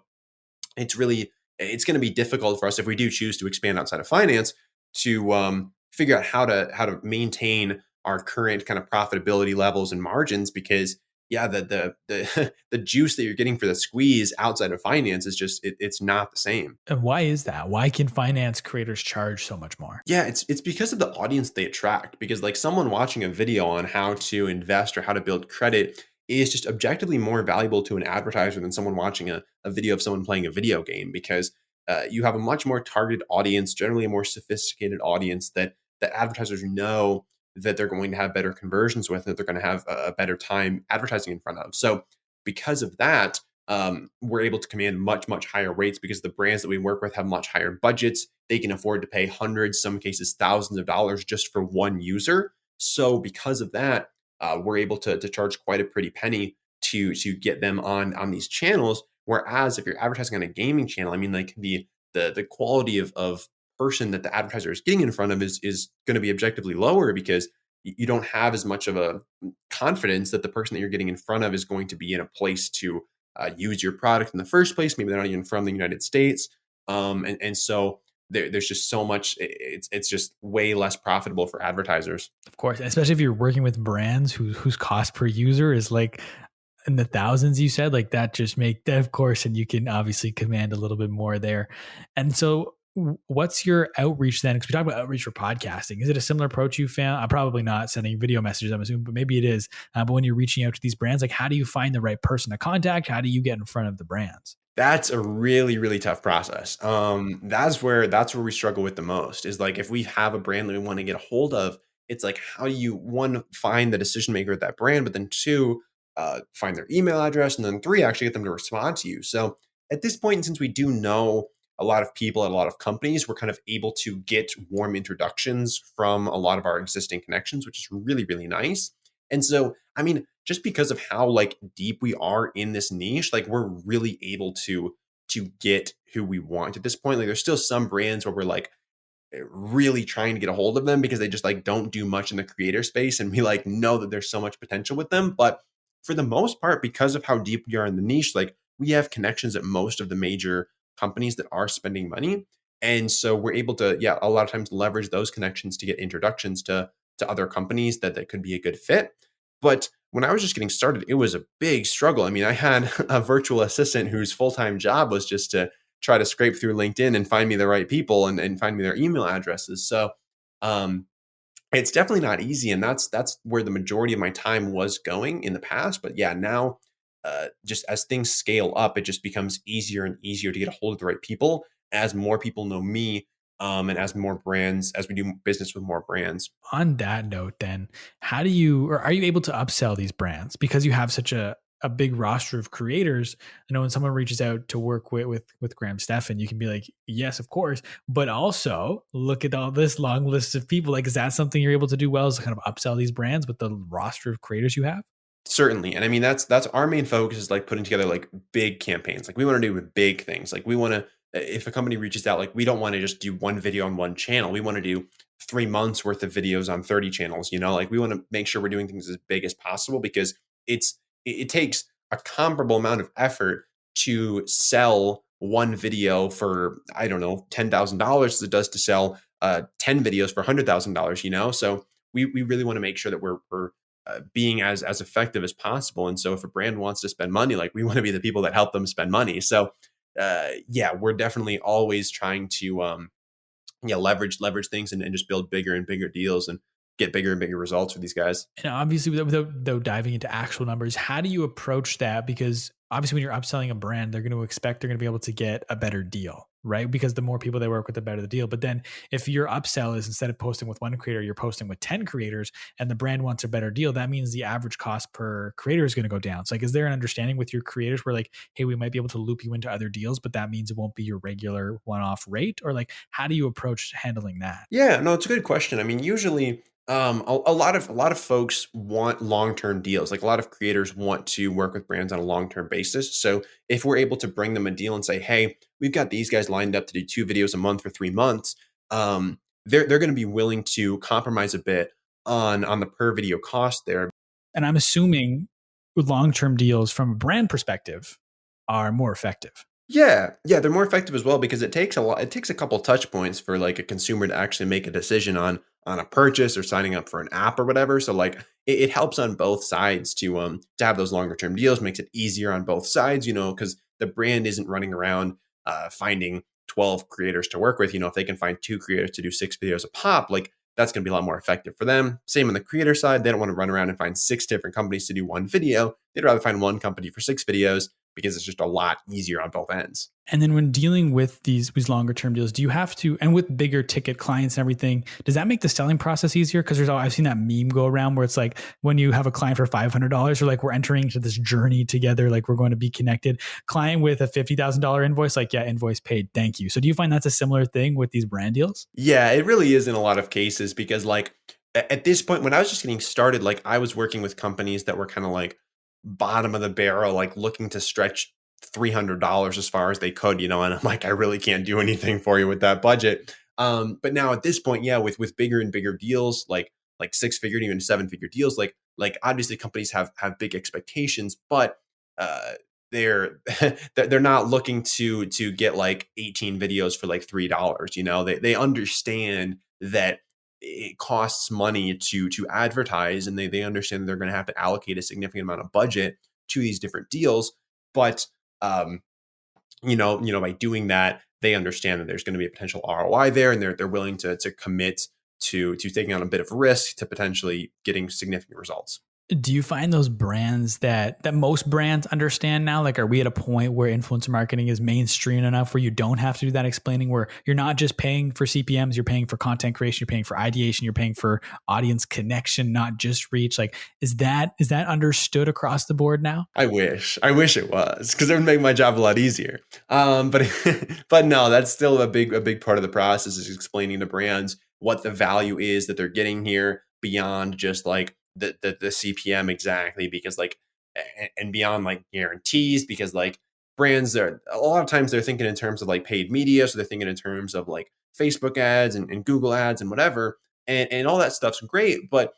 it's going to be difficult for us if we do choose to expand outside of finance to figure out how to maintain our current kind of profitability levels and margins because yeah the the juice that you're getting for the squeeze outside of finance is just it's not the same. And why is that? Why can finance creators charge so much more? Yeah, it's because of the audience they attract. Because like someone watching a video on how to invest or how to build credit is just objectively more valuable to an advertiser than someone watching a video of someone playing a video game. Because you have a much more targeted audience, generally a more sophisticated audience that advertisers know that they're going to have better conversions with, that they're going to have a better time advertising in front of. So because of that, we're able to command much higher rates because the brands that we work with have much higher budgets. They can afford to pay hundreds, some cases thousands of dollars just for one user. So because of that, we're able to charge quite a pretty penny to get them on these channels. Whereas if you're advertising on a gaming channel, I mean, like the quality of person that the advertiser is getting in front of is going to be objectively lower because you don't have as much of a confidence that the person that you're getting in front of is going to be in a place to use your product in the first place. Maybe they're not even from the United States, and so there's just so much. It's just way less profitable for advertisers. Of course, especially if you're working with brands whose cost per user is like in the thousands, you said, like that just make that, of course, and you can obviously command a little bit more there. And so what's your outreach then? Because we talk about outreach for podcasting. Is it a similar approach you found? I'm probably not sending video messages, I'm assuming, but maybe it is. But when you're reaching out to these brands, like how do you find the right person to contact? How do you get in front of the brands? That's a really tough process. That's where we struggle with the most is like if we have a brand that we want to get a hold of, it's like how do you one find the decision maker at that brand, but then two, find their email address, and then three, actually get them to respond to you. So at this point, since we do know a lot of people at a lot of companies, we're kind of able to get warm introductions from a lot of our existing connections, which is really nice. And so, I mean, just because of how like deep we are in this niche, like we're really able to get who we want at this point. Like there's still some brands where we're like really trying to get a hold of them because they just like don't do much in the creator space, and we like know that there's so much potential with them. But for the most part, because of how deep we are in the niche, like we have connections at most of the major companies that are spending money. And so we're able to, yeah, a lot of times leverage those connections to get introductions to other companies that could be a good fit. But when I was just getting started, it was a big struggle. I mean, I had a virtual assistant whose full-time job was just to try to scrape through LinkedIn and find me the right people and find me their email addresses. So um, it's definitely not easy, and that's where the majority of my time was going in the past. But yeah, now just as things scale up, it just becomes easier and easier to get a hold of the right people. As more people know me, and as we do business with more brands. On that note, then, how do you, or are you able to upsell these brands because you have such a big roster of creators? I know when someone reaches out to work with Graham Stephan, you can be like, yes, of course, but also look at all this long list of people. Like, is that something you're able to do well? Is to kind of upsell these brands with the roster of creators you have? Certainly. And I mean, that's our main focus is like putting together like big campaigns. Like we want to do big things. Like we want to, if a company reaches out, like we don't want to just do one video on one channel. We want to do 3 months worth of videos on 30 channels, like we want to make sure we're doing things as big as possible because it takes a comparable amount of effort to sell one video for, I don't know, $10,000 as it does to sell 10 videos for $100,000, So we really want to make sure that we're being as effective as possible. And so if a brand wants to spend money, like we want to be the people that help them spend money. So yeah, we're definitely always trying to yeah, leverage things and just build bigger and bigger deals and get bigger and bigger results for these guys. And obviously, without diving into actual numbers, how do you approach that? Because obviously, when you're upselling a brand, they're going to expect they're going to be able to get a better deal, right? Because the more people they work with, the better the deal. But then if your upsell is instead of posting with one creator, you're posting with 10 creators and the brand wants a better deal, that means the average cost per creator is going to go down. So like, is there an understanding with your creators where like, hey, we might be able to loop you into other deals, but that means it won't be your regular one-off rate? Or like, how do you approach handling that? Yeah, no, it's a good question. I mean, usually, a lot of folks want long-term deals. Like a lot of creators want to work with brands on a long-term basis. So if we're able to bring them a deal and say, "Hey, we've got these guys lined up to do 2 videos a month for 3 months," they're going to be willing to compromise a bit on the per video cost there. And I'm assuming with long-term deals from a brand perspective are more effective. Yeah, yeah, they're more effective as well because it takes a lot. It takes a couple touch points for like a consumer to actually make a decision on a purchase or signing up for an app or whatever. So like it helps on both sides to have those longer term deals. Makes it easier on both sides, because the brand isn't running around finding 12 creators to work with. If they can find 2 creators to do 6 videos a pop, like that's going to be a lot more effective for them. Same on the creator side. They don't want to run around and find 6 different companies to do one video. They'd rather find one company for 6 videos because it's just a lot easier on both ends. And then when dealing with these longer term deals, do you have to, and with bigger ticket clients and everything, does that make the selling process easier? Because I've seen that meme go around where it's like when you have a client for $500, or like we're entering into this journey together, like we're going to be connected. Client with a $50,000 invoice, like, yeah, invoice paid, thank you. So do you find that's a similar thing with these brand deals? Yeah, it really is in a lot of cases because like at this point when I was just getting started, like I was working with companies that were kind of like bottom of the barrel, like looking to stretch $300 as far as they could, and I'm like, I really can't do anything for you with that budget. But now at this point, yeah, with bigger and bigger deals, like 6 figure, even 7 figure deals, like obviously companies have big expectations, but uh they're they're not looking to get like 18 videos for like $3. They understand that it costs money to advertise, and they understand they're going to have to allocate a significant amount of budget to these different deals. But um, by doing that, they understand that there's going to be a potential ROI there, and they're willing to commit to taking on a bit of risk to potentially getting significant results. Do you find those brands that most brands understand now? Like, are we at a point where influencer marketing is mainstream enough where you don't have to do that explaining, where you're not just paying for CPMs, you're paying for content creation, you're paying for ideation, you're paying for audience connection, not just reach? Like, is that understood across the board now? I wish it was, because it would make my job a lot easier. But but no, that's still a big part of the process is explaining to brands what the value is that they're getting here beyond just like the CPM exactly, because like and beyond like guarantees, because like brands are a lot of times they're thinking in terms of like paid media, so they're thinking in terms of like Facebook ads and Google ads and whatever, and all that stuff's great, but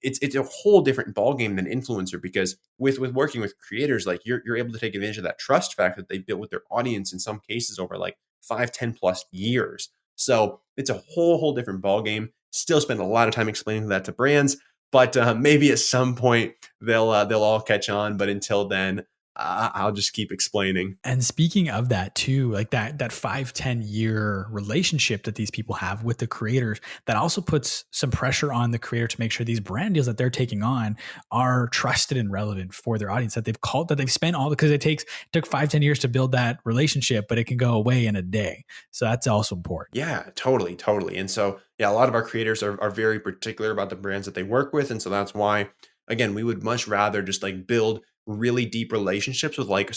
it's a whole different ballgame than influencer, because with working with creators, like you're able to take advantage of that trust factor that they built with their audience in some cases over like 5, 10 plus years. So it's a whole different ballgame. Still spend a lot of time explaining that to brands, but maybe at some point they'll all catch on. But until then, I'll just keep explaining. And speaking of that too, like that 5-10 year relationship that these people have with the creators, that also puts some pressure on the creator to make sure these brand deals that they're taking on are trusted and relevant for their audience, that they've spent all, because it took 5-10 years to build that relationship, but it can go away in a day. So that's also important. Yeah, totally, totally. And so, yeah, a lot of our creators are very particular about the brands that they work with. And so that's why, again, we would much rather just like build really deep relationships with like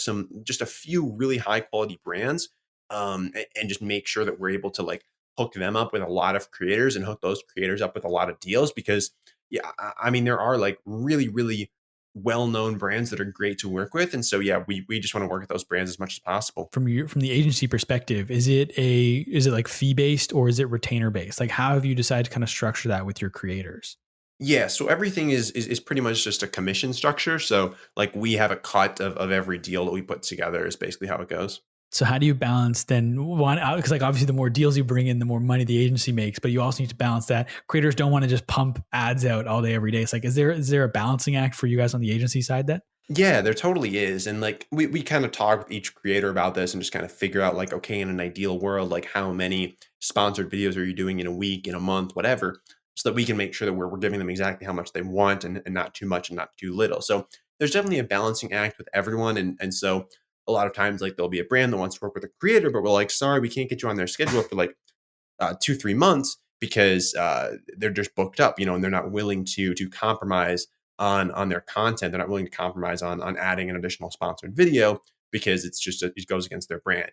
just a few really high quality brands, and just make sure that we're able to like hook them up with a lot of creators and hook those creators up with a lot of deals. Because, yeah, I mean, there are like really, really well known brands that are great to work with. And so, yeah, we just want to work with those brands as much as possible. From the agency perspective, is it like fee based or is it retainer based? Like, how have you decided to kind of structure that with your creators? Yeah, so everything is pretty much just a commission structure. So like we have a cut of every deal that we put together is basically how it goes. So how do you balance then one, because like obviously the more deals you bring in, the more money the agency makes, but you also need to balance that creators don't want to just pump ads out all day, every day. It's like, is there a balancing act for you guys on the agency side then? Yeah, there totally is. And like we kind of talk with each creator about this and just kind of figure out like, okay, in an ideal world, like how many sponsored videos are you doing in a week, in a month, whatever, so that we can make sure that we're giving them exactly how much they want and not too much and not too little. So there's definitely a balancing act with everyone. And so a lot of times like there'll be a brand that wants to work with a creator, but we're like, sorry, we can't get you on their schedule for like 2-3 months because they're just booked up, and they're not willing to compromise on their content. They're not willing to compromise on adding an additional sponsored video because it's just it goes against their brand.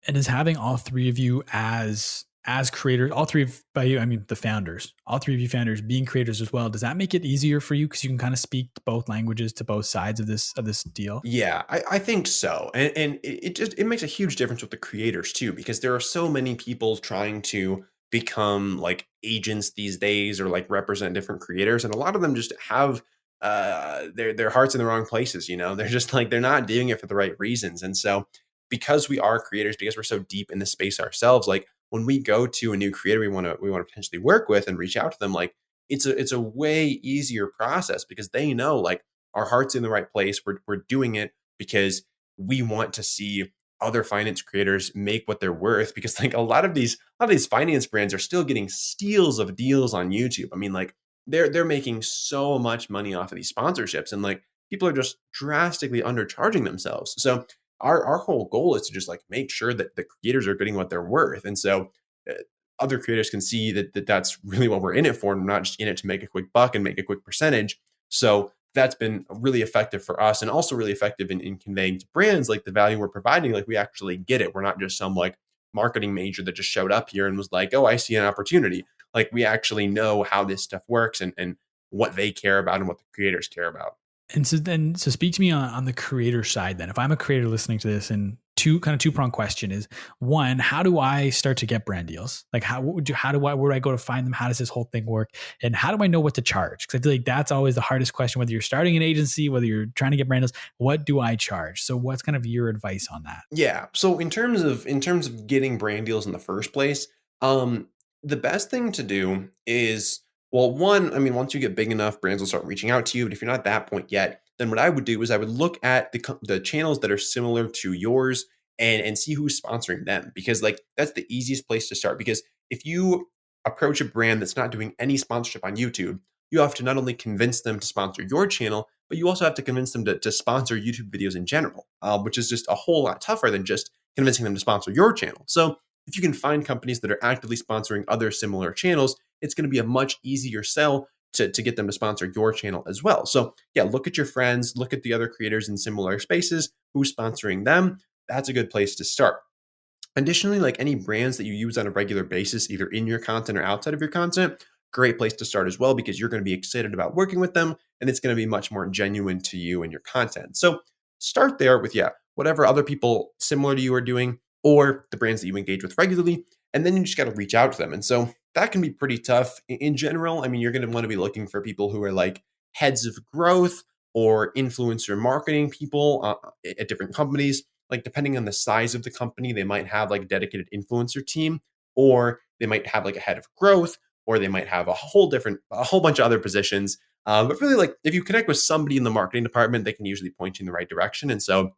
And is having all three of you as creators, all three of by you, I mean the founders, all three of you founders being creators as well, does that make it easier for you because you can kind of speak both languages to both sides of this deal? Yeah, I think so. And it makes a huge difference with the creators too, because there are so many people trying to become like agents these days or like represent different creators. And a lot of them just have their hearts in the wrong places. They're just like they're not doing it for the right reasons. And so because we are creators, because we're so deep in the space ourselves, like when we go to a new creator we want to potentially work with and reach out to them, like it's a way easier process because they know like our heart's in the right place. We're doing it because we want to see other finance creators make what they're worth. Because like a lot of these finance brands are still getting steals of deals on YouTube. I mean, like they're making so much money off of these sponsorships, and like people are just drastically undercharging themselves. So our whole goal is to just like make sure that the creators are getting what they're worth. And so uh, other creators can see that that's really what we're in it for, and we're not just in it to make a quick buck and make a quick percentage. So that's been really effective for us and also really effective in conveying to brands like the value we're providing. Like we actually get it. We're not just some like marketing major that just showed up here and was like, oh, I see an opportunity. Like we actually know how this stuff works and what they care about and what the creators care about. And so speak to me on the creator side then. If I'm a creator listening to this, and two-pronged question is, one, how do I start to get brand deals? Like where do I go to find them? How does this whole thing work? And how do I know what to charge? Because I feel like that's always the hardest question, whether you're starting an agency, whether you're trying to get brand deals, what do I charge? So what's kind of your advice on that? Yeah. So in terms of getting brand deals in the first place, um, the best thing to do is, well, one, I mean, once you get big enough, brands will start reaching out to you. But if you're not at that point yet, then what I would do is I would look at the channels that are similar to yours and see who's sponsoring them, because like that's the easiest place to start. Because if you approach a brand that's not doing any sponsorship on YouTube, you have to not only convince them to sponsor your channel, but you also have to convince them to sponsor YouTube videos in general, which is just a whole lot tougher than just convincing them to sponsor your channel. So if you can find companies that are actively sponsoring other similar channels, it's going to be a much easier sell to get them to sponsor your channel as well. So yeah, look at your friends, look at the other creators in similar spaces, who's sponsoring them. That's a good place to start. Additionally, like any brands that you use on a regular basis, either in your content or outside of your content, great place to start as well, because you're going to be excited about working with them and it's going to be much more genuine to you and your content. So start there with, yeah, whatever other people similar to you are doing or the brands that you engage with regularly. And then you just got to reach out to them. And so that can be pretty tough in general. I mean, you're going to want to be looking for people who are like heads of growth or influencer marketing people at different companies. Like depending on the size of the company, they might have like a dedicated influencer team, or they might have like a head of growth, or they might have a whole bunch of other positions. But really, like if you connect with somebody in the marketing department, they can usually point you in the right direction. And so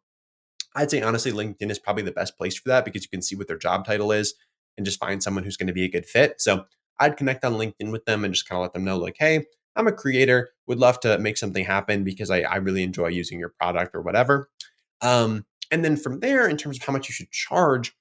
I'd say honestly, LinkedIn is probably the best place for that because you can see what their job title is and just find someone who's going to be a good fit. So I'd connect on LinkedIn with them and just kind of let them know, like, hey, I'm a creator, would love to make something happen because I really enjoy using your product or whatever. And then from there, in terms of how much you should charge,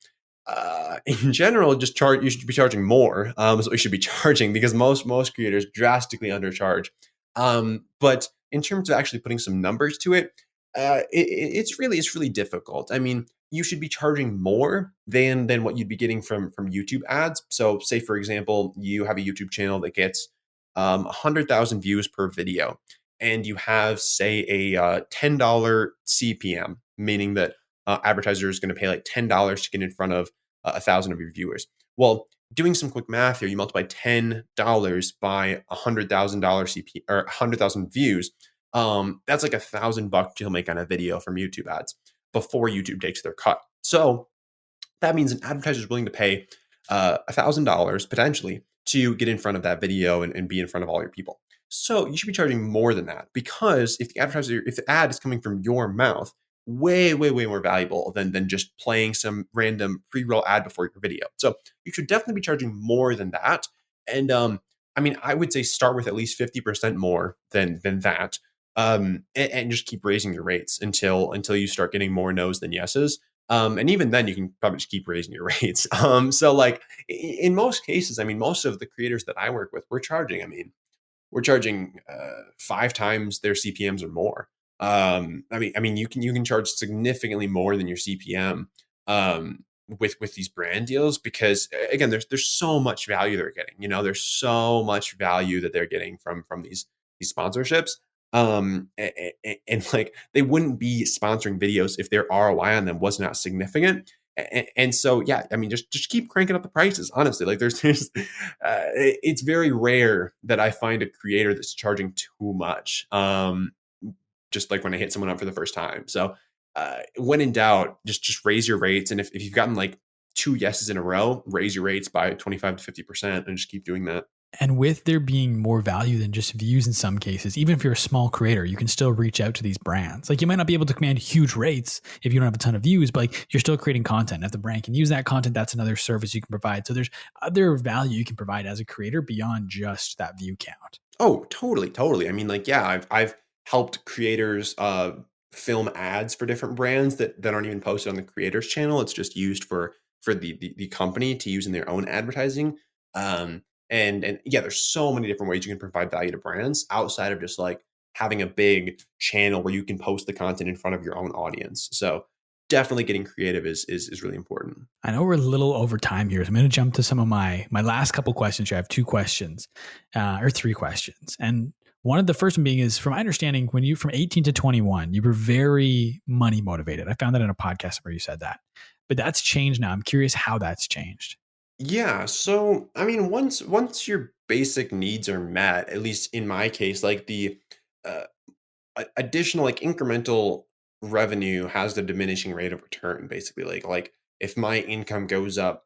in general, just charge. You should be charging more. So you should be charging because most creators drastically undercharge. But in terms of actually putting some numbers to it, it's really difficult. I mean, you should be charging more than what you'd be getting from YouTube ads. So, say for example, you have a YouTube channel that gets 100,000 views per video, and you have say a $10 CPM, meaning that advertiser is going to pay like $10 to get in front of 1,000 of your viewers. Well, doing some quick math here, you multiply $10 by $100,000 CP or 100,000 views. That's like $1,000 you'll make on a video from YouTube ads before YouTube takes their cut. So that means an advertiser is willing to pay $1,000 potentially to get in front of that video and be in front of all your people. So you should be charging more than that because if the ad is coming from your mouth, way more valuable than just playing some random pre-roll ad before your video. So you should definitely be charging more than that. And I mean, I would say start with at least 50% more than that. And just keep raising your rates until you start getting more no's than yeses. And even then, you can probably just keep raising your rates. So like in most cases, I mean, most of the creators that I work with, we're charging 5 times their CPMs or more. I mean, you can charge significantly more than your CPM with these brand deals because again, there's so much value they're getting. There's so much value that they're getting from these sponsorships. And like they wouldn't be sponsoring videos if their ROI on them was not significant. And so, yeah, I mean, just keep cranking up the prices. Honestly, like it's very rare that I find a creator that's charging too much. Just like when I hit someone up for the first time. So, when in doubt, just raise your rates. And if you've gotten like 2 yeses in a row, raise your rates by 25 to 50%, and just keep doing that. And with there being more value than just views in some cases, even if you're a small creator, you can still reach out to these brands. Like you might not be able to command huge rates if you don't have a ton of views, but like you're still creating content. If the brand can use that content, that's another service you can provide. So there's other value you can provide as a creator beyond just that view count. Oh, totally. I mean, like, yeah, I've helped creators film ads for different brands that aren't even posted on the creators channel. It's just used for the company to use in their own advertising. Um, and yeah, there's so many different ways you can provide value to brands outside of just like having a big channel where you can post the content in front of your own audience. So definitely getting creative is really important. I know we're a little over time here, so I'm going to jump to some of my last couple questions here. I have 2 questions or 3 questions. And one of the first one being is, from my understanding, when you from 18 to 21, you were very money motivated. I found that in a podcast where you said that, but that's changed now. I'm curious how that's changed. Yeah, so I mean, once your basic needs are met, at least in my case, like the uh, additional like incremental revenue has the diminishing rate of return. Basically, like if my income goes up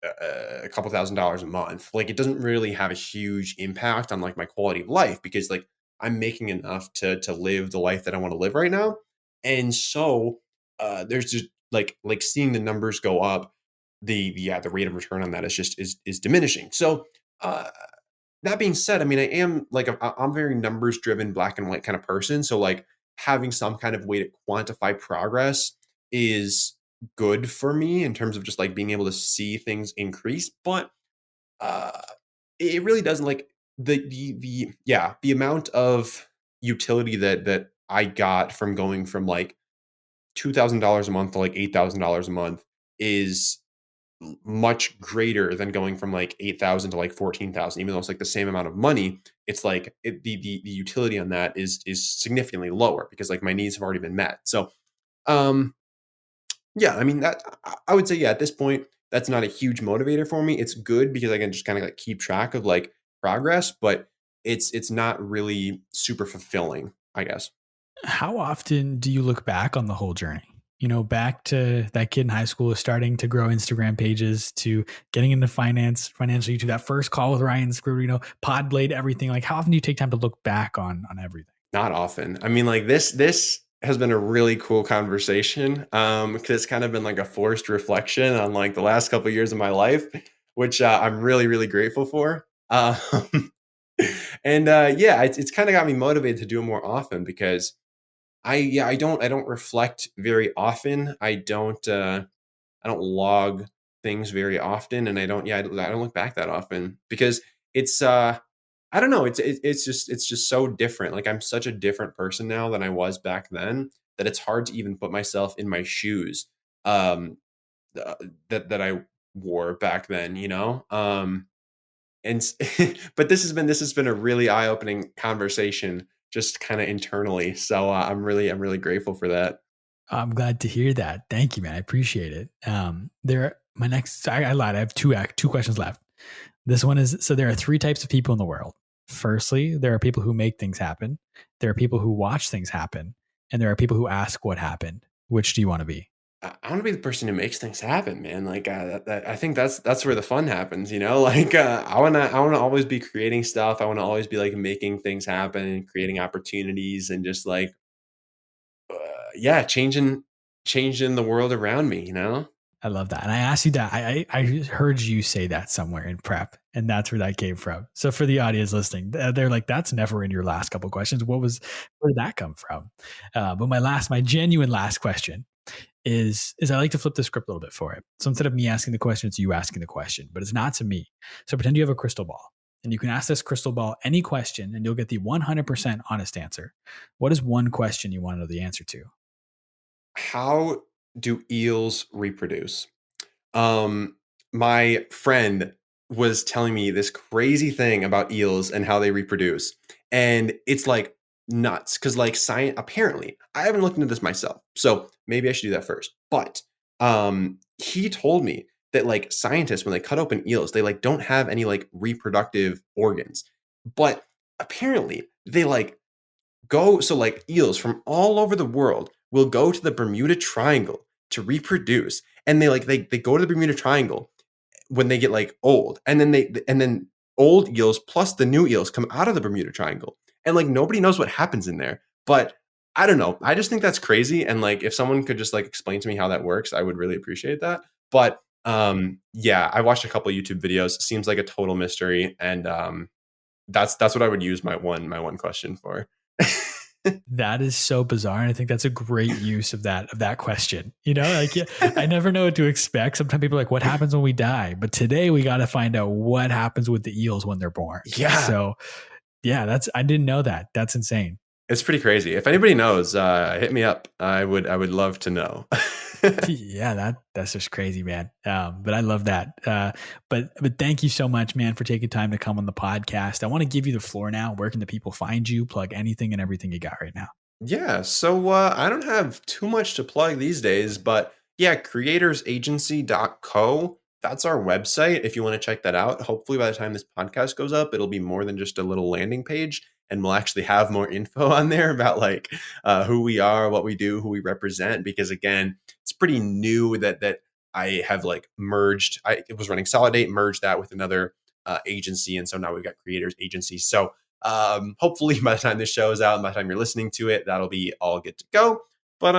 a couple $1,000s a month, like it doesn't really have a huge impact on like my quality of life because like I'm making enough to live the life that I want to live right now. And so there's just like seeing the numbers go up, the rate of return on that is diminishing. So uh that being said, I mean, I am like I'm very numbers driven, black and white kind of person. So like having some kind of way to quantify progress is good for me in terms of just like being able to see things increase. But uh, it really doesn't like the amount of utility that I got from going from like $2,000 a month to like $8,000 a month is much greater than going from like 8,000 to like 14,000. Even though it's like the same amount of money, it's like the utility on that is significantly lower because like my needs have already been met. So um yeah, I mean that I would say, yeah, at this point that's not a huge motivator for me. It's good because I can just kind of like keep track of like progress, but it's not really super fulfilling, I guess. How often do you look back on the whole journey? back to that kid in high school starting to grow Instagram pages to getting into financial YouTube, that first call with Ryan Screw, Podblade, everything. Like, how often do you take time to look back on everything? Not often. I mean, like this has been a really cool conversation because it's kind of been like a forced reflection on like the last couple of years of my life, which I'm really, really grateful for. And yeah, it's kind of got me motivated to do it more often because I don't reflect very often. I don't log things very often, and I don't look back that often because it's I don't know, it's just so different. Like I'm such a different person now than I was back then that it's hard to even put myself in my shoes um uh, that I wore back then, you know? And but this has been a really eye-opening conversation just kind of internally. So I'm really grateful for that. I'm glad to hear that. Thank you, man. I appreciate it. My next, I lied. I have two questions left. This one is, so there are three types of people in the world. Firstly, there are people who make things happen. There are people who watch things happen, and there are people who ask what happened. Which do you want to be? I want to be the person who makes things happen, man. Like I think that's where the fun happens, you know. Like I wanna always be creating stuff. I want to always be like making things happen and creating opportunities and just like uh, yeah, changing the world around me, you know. I love that. And I asked you that. I heard you say that somewhere in prep, and that's where that came from. So for the audience listening, they're like, "That's never in your last couple of questions. Where did that come from?" But my genuine last question is I like to flip the script a little bit for it. So instead of me asking the question, it's you asking the question, but it's not to me. So pretend you have a crystal ball, and you can ask this crystal ball any question, and you'll get the 100% honest answer. What is one question you want to know the answer to? How do eels reproduce? Um, my friend was telling me this crazy thing about eels and how they reproduce. And it's like nuts because like science apparently I haven't looked into this myself. So maybe I should do that first. But he told me that like scientists when they cut open eels, they like don't have any like reproductive organs. But apparently they like go so like eels from all over the world will go to the Bermuda Triangle to reproduce. And they go to the Bermuda Triangle when they get like old. And then old eels plus the new eels come out of the Bermuda Triangle. And like nobody knows what happens in there. But I don't know. I just think that's crazy. And like if someone could just like explain to me how that works, I would really appreciate that. But yeah, I watched a couple of YouTube videos. Seems like a total mystery. And that's what I would use my one question for. That is so bizarre. And I think that's a great use of that question. Like, yeah, I never know what to expect. Sometimes people are like, what happens when we die? But today we got to find out what happens with the eels when they're born. Yeah. So yeah, I didn't know that. That's insane. It's pretty crazy. If anybody knows, hit me up. I would love to know. Yeah, that's just crazy, man. But I love that. But thank you so much, man, for taking time to come on the podcast. I want to give you the floor now. Where can the people find you? Plug anything and everything you got right now. Yeah, so I don't have too much to plug these days, but yeah, creatorsagency.co. That's our website if you want to check that out. Hopefully, by the time this podcast goes up, it'll be more than just a little landing page, and we'll actually have more info on there about like who we are, what we do, who we represent. Because again, it's pretty new that I have like merged. It was running Solidate, merged that with another agency, and so now we've got Creators Agency. So hopefully by the time this show is out and by the time you're listening to it, that'll be all good to go. But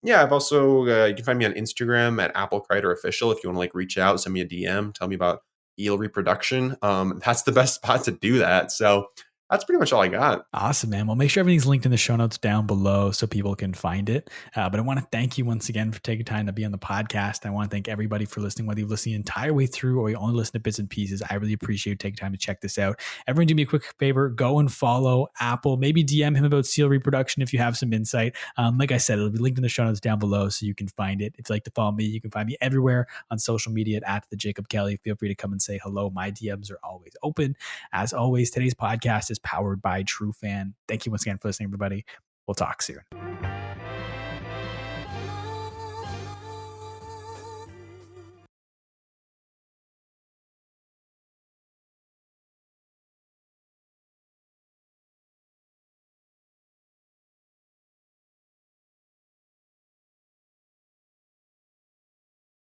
yeah, I've also you can find me on Instagram at Apple Crider Official if you want to like reach out, send me a DM, tell me about eel reproduction. That's the best spot to do that. So that's pretty much all I got. Awesome, man. Well, make sure everything's linked in the show notes down below so people can find it. But I want to thank you once again for taking time to be on the podcast. I want to thank everybody for listening, whether you've listened the entire way through or you only listen to bits and pieces. I really appreciate you taking time to check this out. Everyone do me a quick favor. Go and follow Apple. Maybe DM him about seal reproduction if you have some insight. Like I said, it'll be linked in the show notes down below so you can find it. If you'd like to follow me, you can find me everywhere on social media at the Jacob Kelly. Feel free to come and say hello. My DMs are always open. As always, today's podcast is powered by True Fan. Thank you once again for listening, everybody. We'll talk soon.